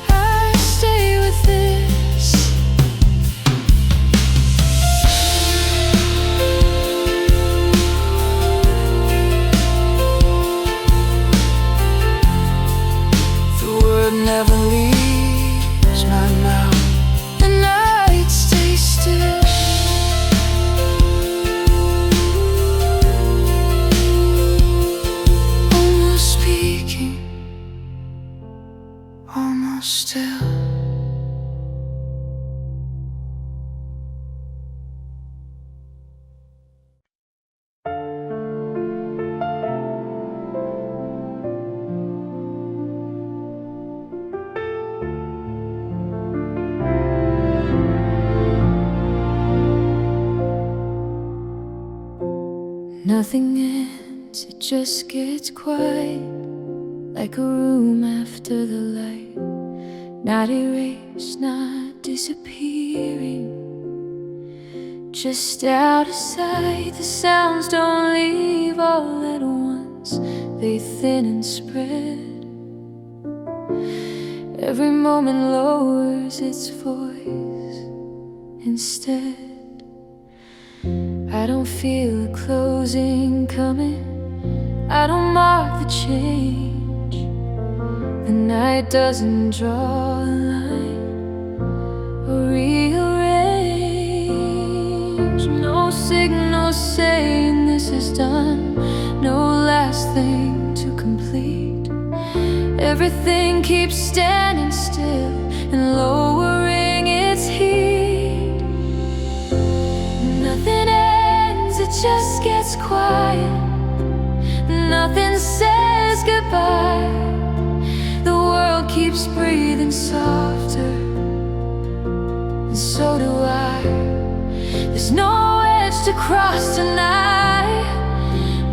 I stay with this. Never leaves my mouth, the night stays still. Almost speaking, almost still. Nothing ends, it just gets quiet, like a room after the light. Not erased, not disappearing, just out of sight. The sounds don't leave all at once, they thin and spread. Every moment lowers its voice instead. I don't feel a closing coming, I don't mark the change. The night doesn't draw a line or rearrange. No signal saying this is done, no last thing to complete. Everything keeps standing still and lowering its heat. Nothing ends, it just gets quiet. Nothing says goodbye. The world keeps breathing softer, and so do I. There's no edge to cross tonight,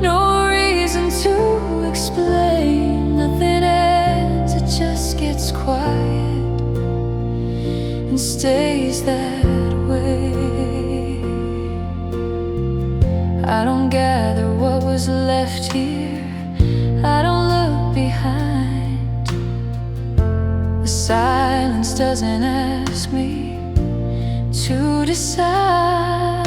no reason to explain. Nothing ends, it just gets quiet and stays that way. I don't gather what was left here, I don't look behind. The silence doesn't ask me to decide.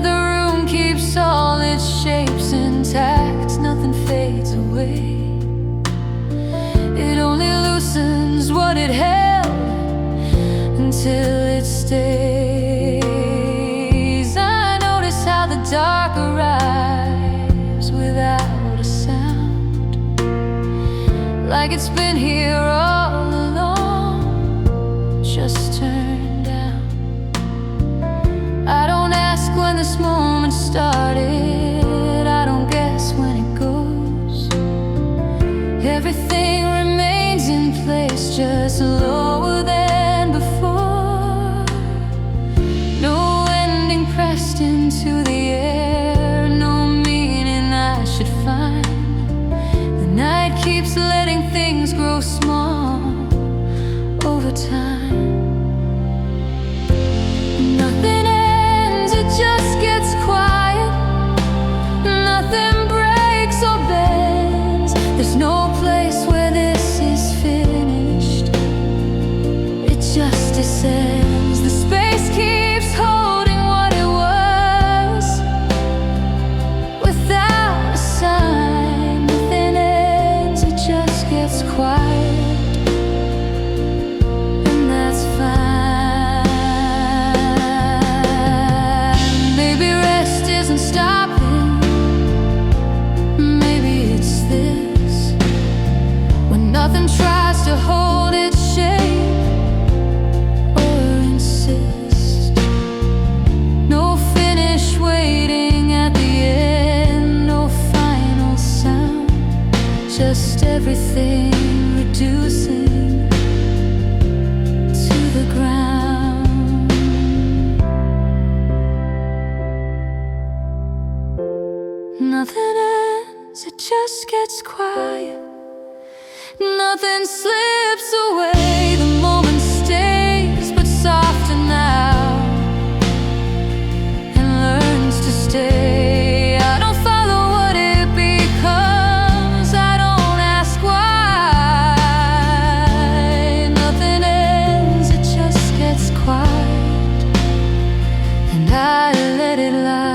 The room keeps all its shapes intact, nothing fades away. It only loosens what it held until it stays. I notice how the dark arrives without a sound, like it's been here all along, just turned down. I don't ask when this moment started, I don't guess when it goes. Everything remains in place, just lower than before. No ending pressed into the air, no meaning I should find. The night keeps letting things grow small over time. Nothing ends, it just gets quiet. Nothing breaks or bends. There's no place where this is finished, it just descends. The space keeps holding what it was without a sign. Nothing ends, it just gets quiet, and that's fine. Maybe rest isn't stopping, maybe it's this. When nothing tries to hold its shape or insist. No finish waiting at the end, no final sound, just everything reducing to the ground. Nothing ends, it just gets quiet. Nothing slips away, the moment stays, but softer now, and learns to stay. I don't follow what it becomes, I don't ask why. Nothing ends, it just gets quiet, and I let it lie.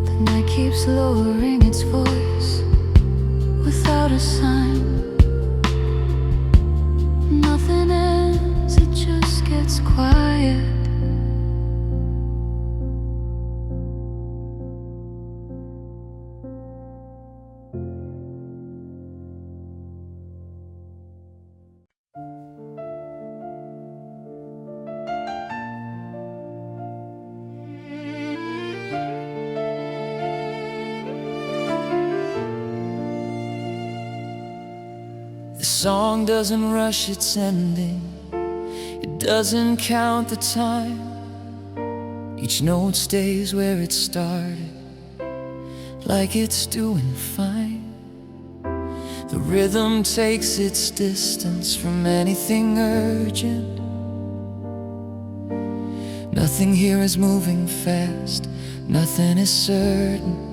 The night keeps lowering its voice without a sign. Nothing ends, it just gets quiet. song doesn't rush its ending, it doesn't count the time. Each note stays where it started, like it's doing fine. The rhythm takes its distance from anything urgent. Nothing here is moving fast, nothing is certain.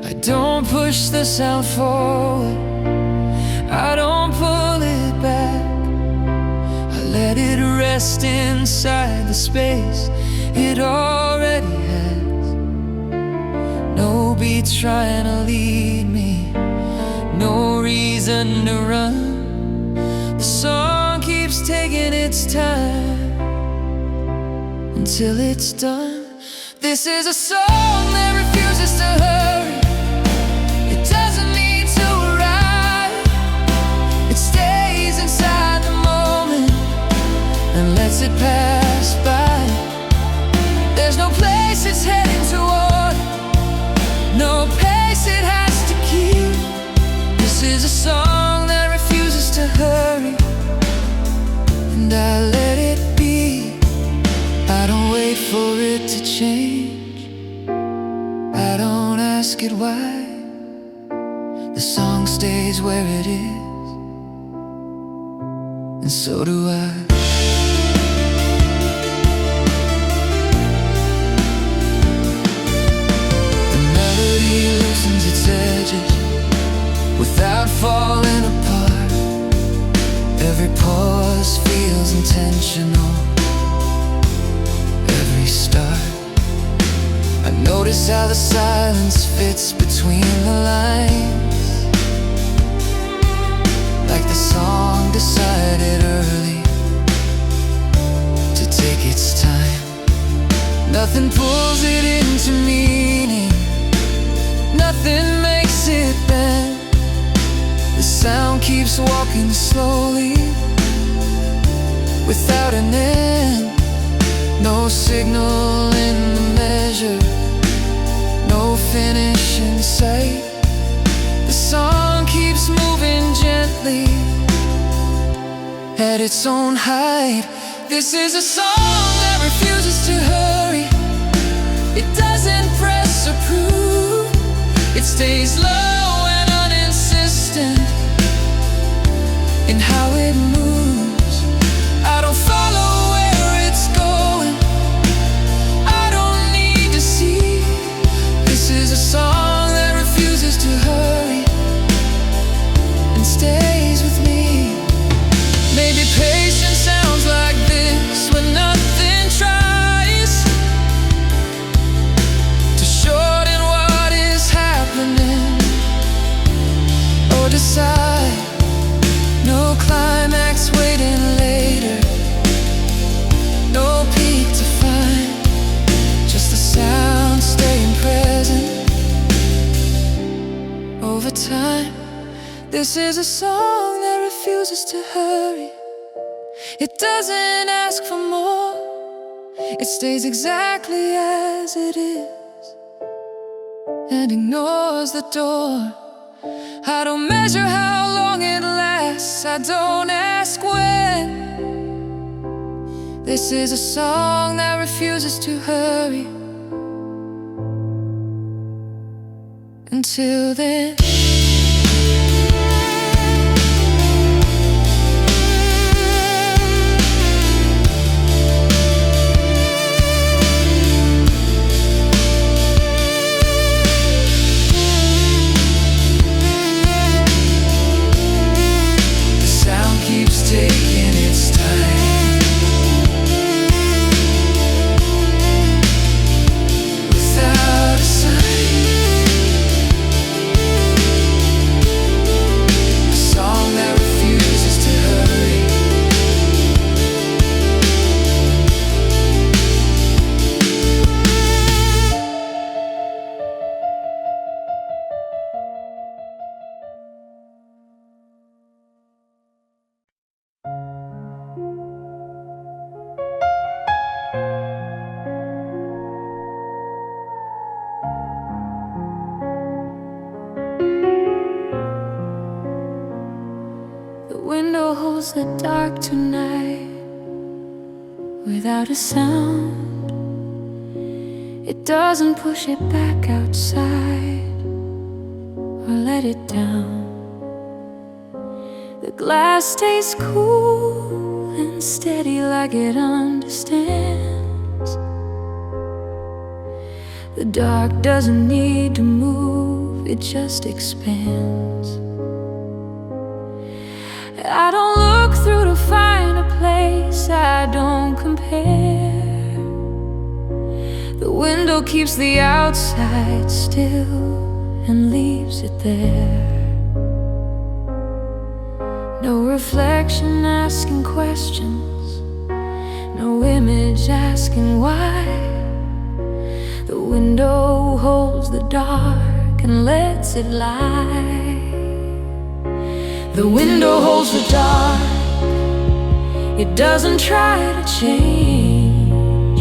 I don't push the sound forward, I don't pull it back. I let it rest inside the space it already has. No beat trying to lead me, no reason to run. The song keeps taking its time until it's done. This is a song that refuses to hurry. It doesn't need to arrive. It stays inside the moment and lets it pass by. There's no place it's heading toward, no pace it has to keep. This is a song that refuses to hurry, and I let it be. I don't wait for it to change, I don't ask it why. The song stays where it is, and so do I. The melody loosens its edges without falling apart. Every pause feels intentional, every start. I notice how the silence fits between the lines, like the song decided early to take its time. Nothing pulls it into meaning, nothing makes it bend. The sound keeps walking slowly without an end. No signal in the measure, no finish in sight. The song keeps moving gently at its own height. This is a song that refuses to hurry. It doesn't press or prove, it stays low and uninsistent in how it moves. I don't follow where it's going, I don't need to see. This is a song that refuses to hurry and stays with me. Maybe patience sounds like this when nothing tries to shorten what is happening or decide. No climax waiting later, no peak to find, just the sound staying present over time. This is a song that refuses to hurry. It doesn't ask for more, it stays exactly as it is and ignores the door. I don't measure how long it lasts, I don't ask when. This is a song that refuses to hurry. Until then, taking its time without a sign. holds the dark tonight without a sound. It doesn't push it back outside or let it down. The glass stays cool and steady like it understands. The dark doesn't need to move, it just expands. I don't look through to find a place, I don't compare. The window keeps the outside still and leaves it there. No reflection asking questions, no image asking why. The window holds the dark and lets it lie. The window holds the dark, it doesn't try to change.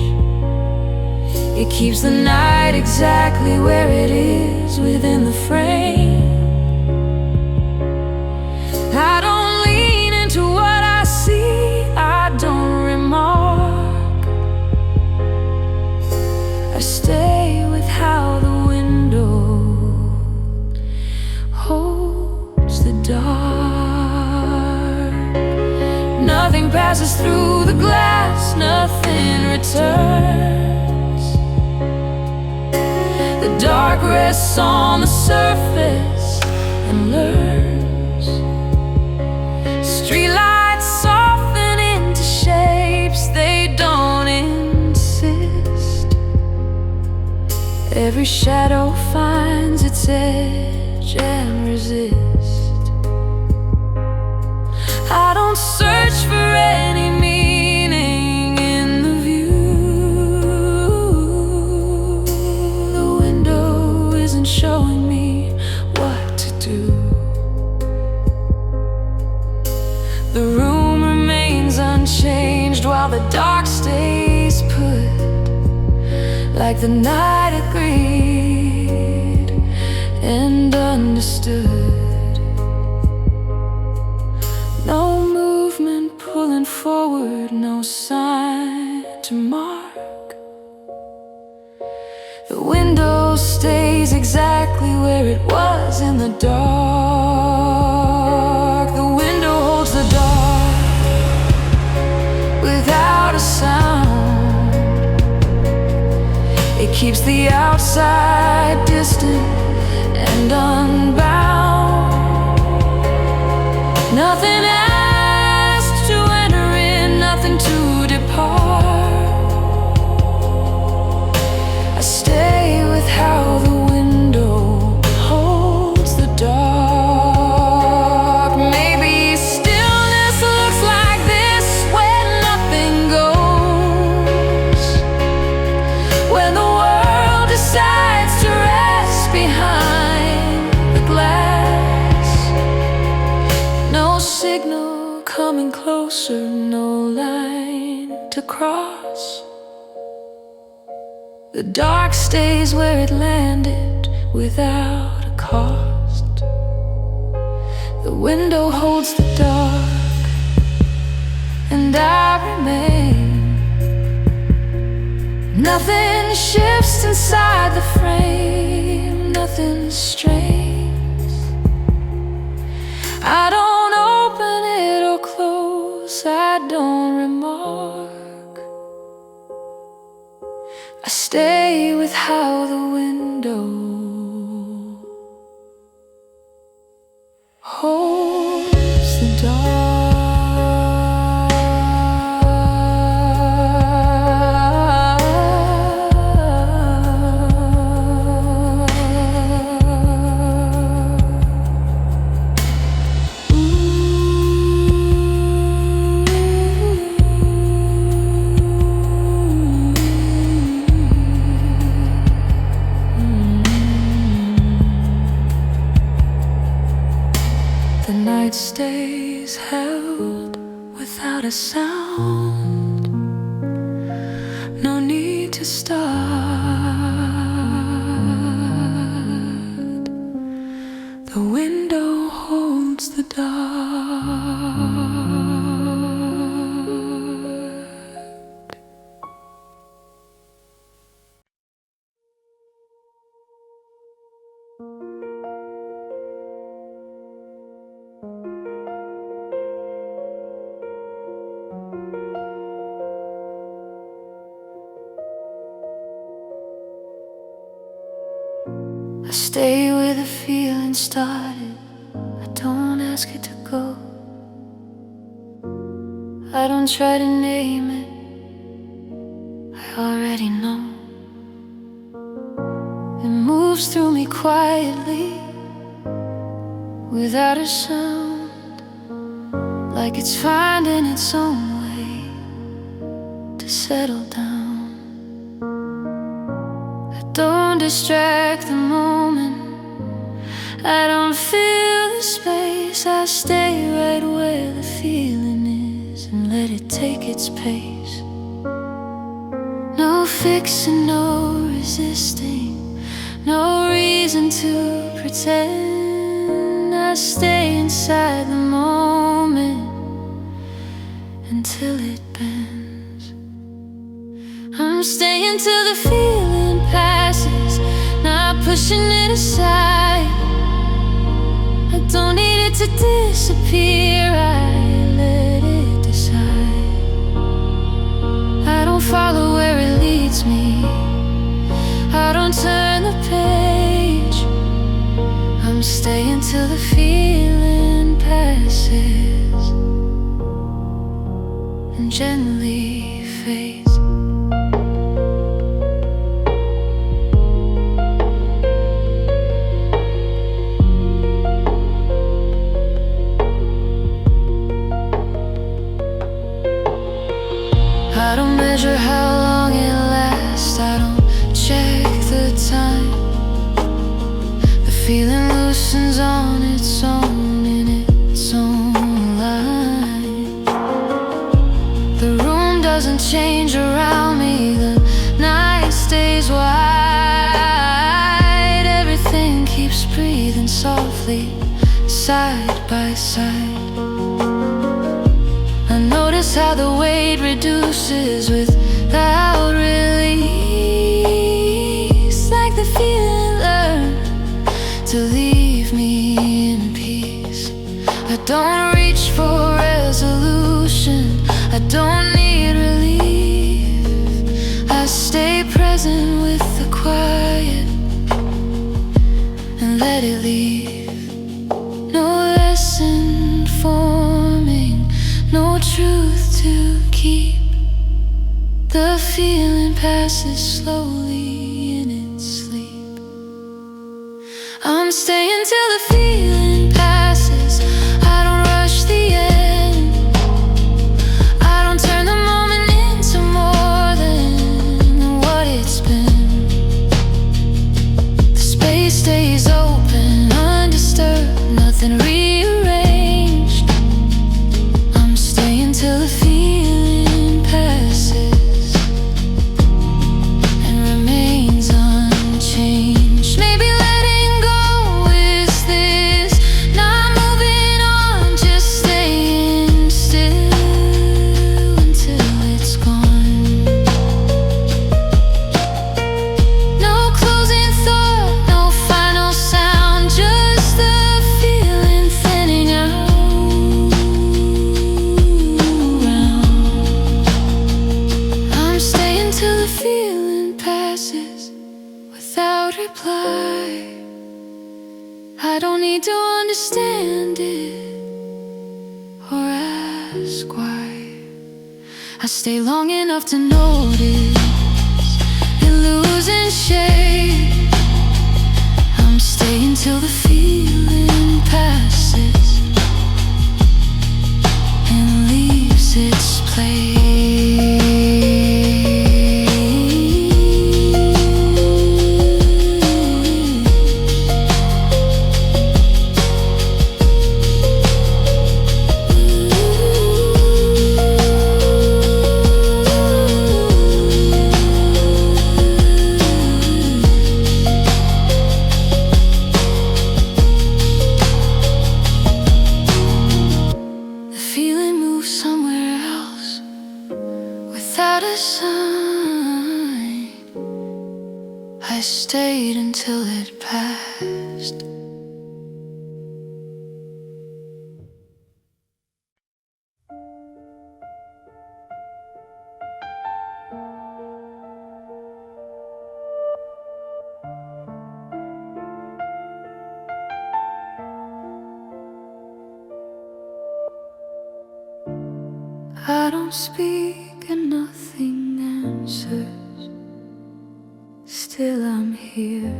It keeps the night exactly where it is within the frame. I don't lean into what I see, I don't remark. I stay with how the window holds the dark. Nothing passes through the glass, nothing returns. The dark rests on the surface and learns. Streetlights soften into shapes, they don't insist. Every shadow finds its edge and resists. I don't search for any meaning in the view. The window isn't showing me what to do. The room remains unchanged while the dark stays put, like the night agreed and understood. No movement pulling forward, no sign to mark. The window stays exactly where it was in the dark. The window holds the dark without a sound. It keeps the outside distant and unbound. Nothing asks to enter in, nothing to depart. I stay with how the window holds the dark. Maybe stillness looks like this when nothing goes. When the world decides to rest behind the glass. No signal coming closer, no line to cross. The dark stays where it landed without a cost. The window holds the dark, and I remain. Nothing shifts inside the frame, nothing strains. I don't open it or close, I don't remark. I stay with how the window holds the dark. The night stays held without a sound. No need to start. The window holds the dark. I stay where the feeling started. I don't ask it to go. I don't try to name it, I already know. It moves through me quietly, without a sound, like it's finding its own way to settle down. I don't distract the moment, I don't fill the space. I stay right where the feeling is and let it take its pace. No fixing, no resisting, no reason to pretend. I stay inside the moment until it bends. I'm staying till the feeling passes, not pushing it aside. I don't need it to disappear, I let it decide. I don't follow where it leads me, I don't turn the page. I'm staying till the feeling passes and gently fades. I don't measure how long it lasts, I don't check the time. The feeling loosens on its own in its own line. The room doesn't change around me, the night stays wide. Everything keeps breathing softly, side by side. I notice how the weight reduces without release, like the feeling learned to leave me in peace. I don't reach for resolution, I don't need relief. I stay present with the quiet and let it leave. No lesson forming, no truth to keep. The feeling passes slowly in its sleep. I'm staying till the feeling passes, I don't rush the end. I don't turn the moment into more than what it's been. The space stays open, undisturbed, nothing rearranged. I'm staying till the feeling passes and remains unchanged. Maybe letting go is this, not moving on, just staying still until it's gone. No closing thought, no final sound, just the feeling thinning out around. I'm staying till the feeling passes without reply. I don't need to understand it or ask why. I stay long enough to notice it losing shape. I'm staying till the feeling passes and leaves its place. stayed until it passed. I don't speak and nothing answers. Still I'm here.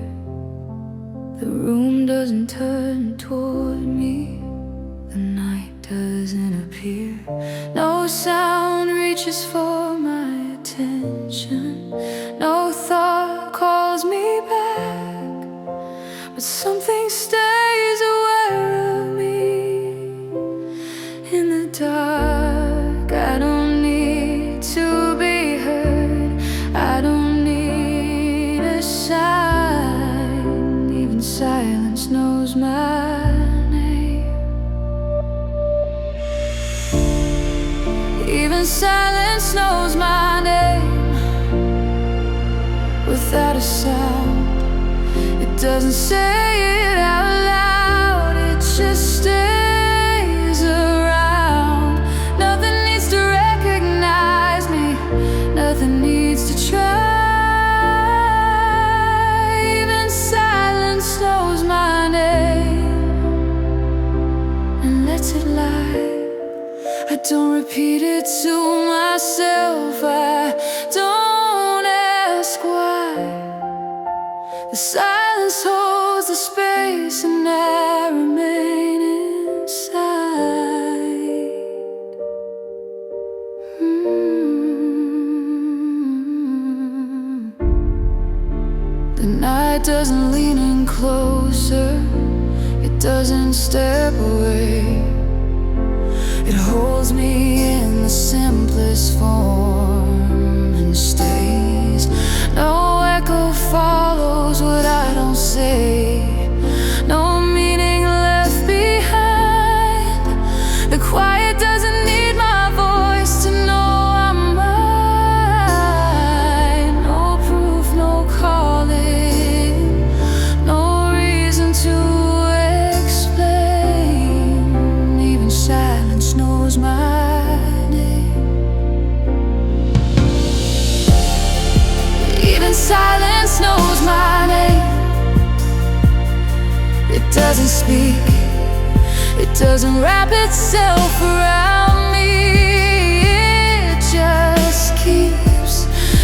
The room doesn't turn toward me. The night doesn't appear. No sound reaches for my attention. No thought calls me back. But something stays aware of me in the dark. I don't need to be heard. I don't need a sign. Even silence knows my name. Even silence knows my name. Without a sound, it doesn't say it out loud. It just stays around. Nothing needs to recognize me. Nothing needs to try. Even silence knows my name and lets it lie. I don't repeat it to myself. I don't ask why. The silence holds the space and I remain inside. The night doesn't lean in closer. It doesn't step away. It holds me in the simplest form and stays. No echo follows what I don't say. No meaning left behind. The quiet doesn't need my voice to know I'm mine. No proof, no calling. No reason to explain. Even silence knows my name. Even silence knows my name. It doesn't speak. It doesn't wrap itself around me. It just keeps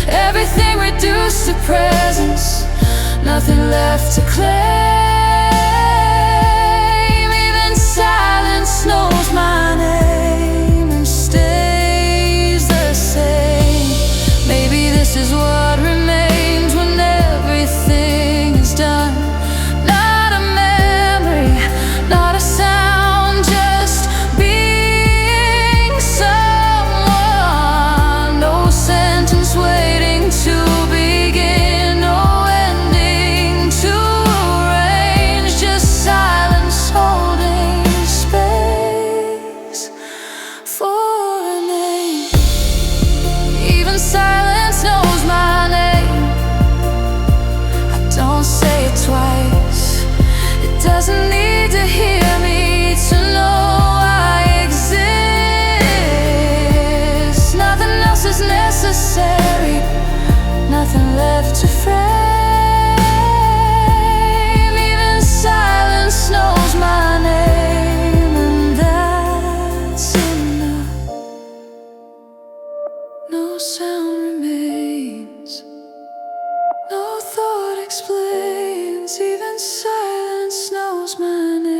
everything reduced to presence. Nothing left to claim. Even silence knows my name and stays the same. Maybe this is what remains when everything is done. Not a memory, not a sound, just being someone. No sentence waiting to begin, no ending to arrange. Just silence holding space for a name. Even silence knows my name. I don't say it twice. It doesn't need to hear me to know I exist. Nothing else is necessary. Nothing left to frame. Even silence knows my name, and that's enough. No sound remains. No thought explains. Even silence knows my name.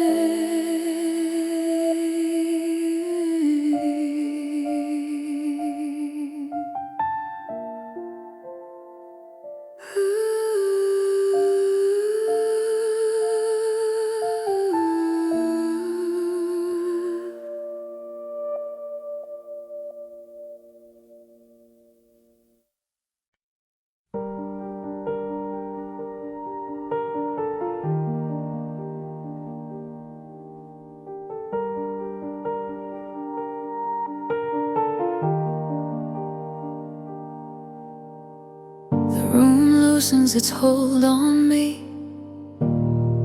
loosens its hold on me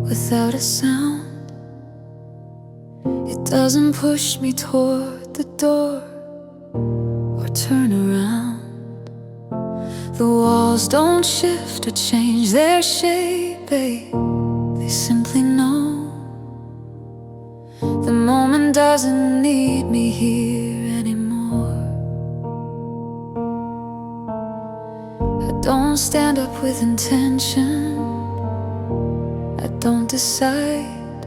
without a sound. It doesn't push me toward the door or turn around. The walls don't shift or change their shape, babe. They simply know the moment doesn't need me here anymore. I don't stand up with intention, I don't decide.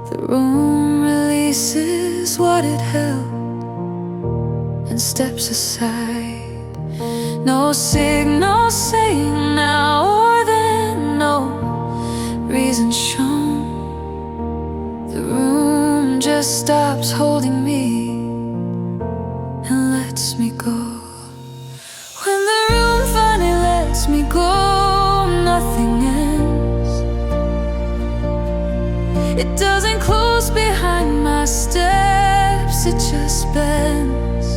The room releases what it held and steps aside. No signal saying now or then, no reason shown. The room just stops holding me and lets me go. When the room finally lets me go, nothing ends. It doesn't close behind my steps, it just bends.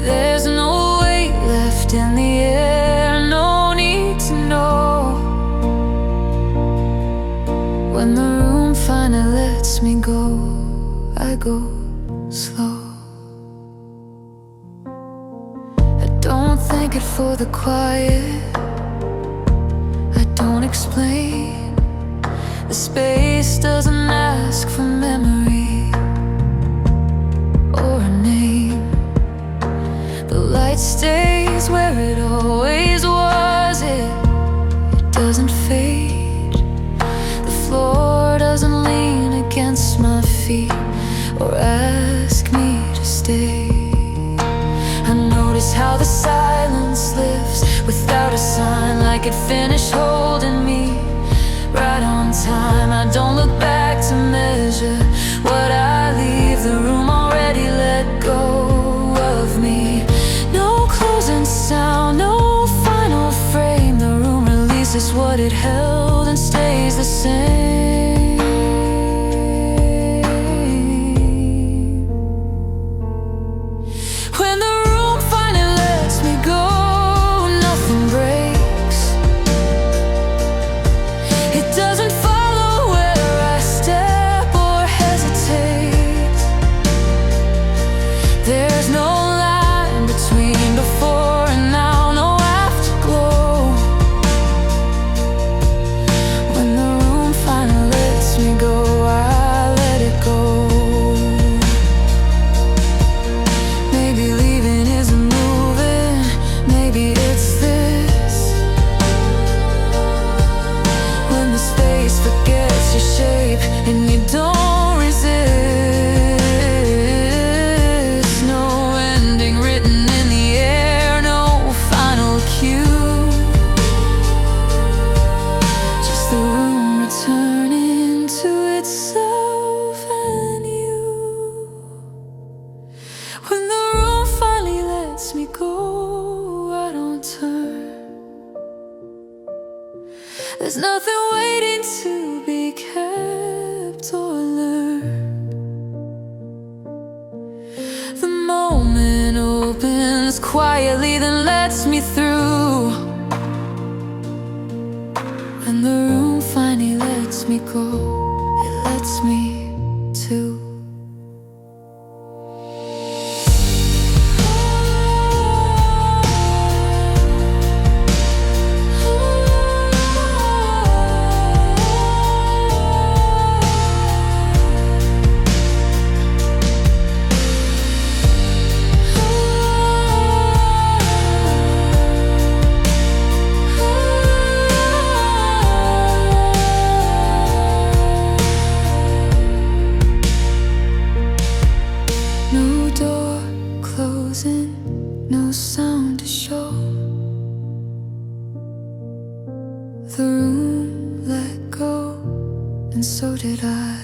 There's no weight left in the air, no need to know. When the room finally lets me go, I go slow. I don't thank it for the quiet, I don't explain. The space doesn't ask for memory or a name. The light stays where it always was, it doesn't fade. The floor doesn't lean against my feet or ask me to stay. I notice how the silence lifts without a sign, like it finished holding me right on time. I don't look back to measure what I leave. The room already let go of me. No closing sound, no final frame. The room releases what it held and stays the same. When the room finally lets me go, nothing breaks. It doesn't follow where I step or hesitate. There's no line between before and now, no afterglow. When the room finally lets me go, I let it go. Maybe leaving isn't moving, maybe it's this. When the space forgets your shape and you don't resist. No ending written in the air, no final cue. Just the room returning to itself and you. When the room finally lets me go, I don't turn. There's nothing waiting to be kept or learned. The moment opens quietly, then lets me through. When the room finally lets me go, it lets me too. No door closing, no sound to show. The room let go, and so did I.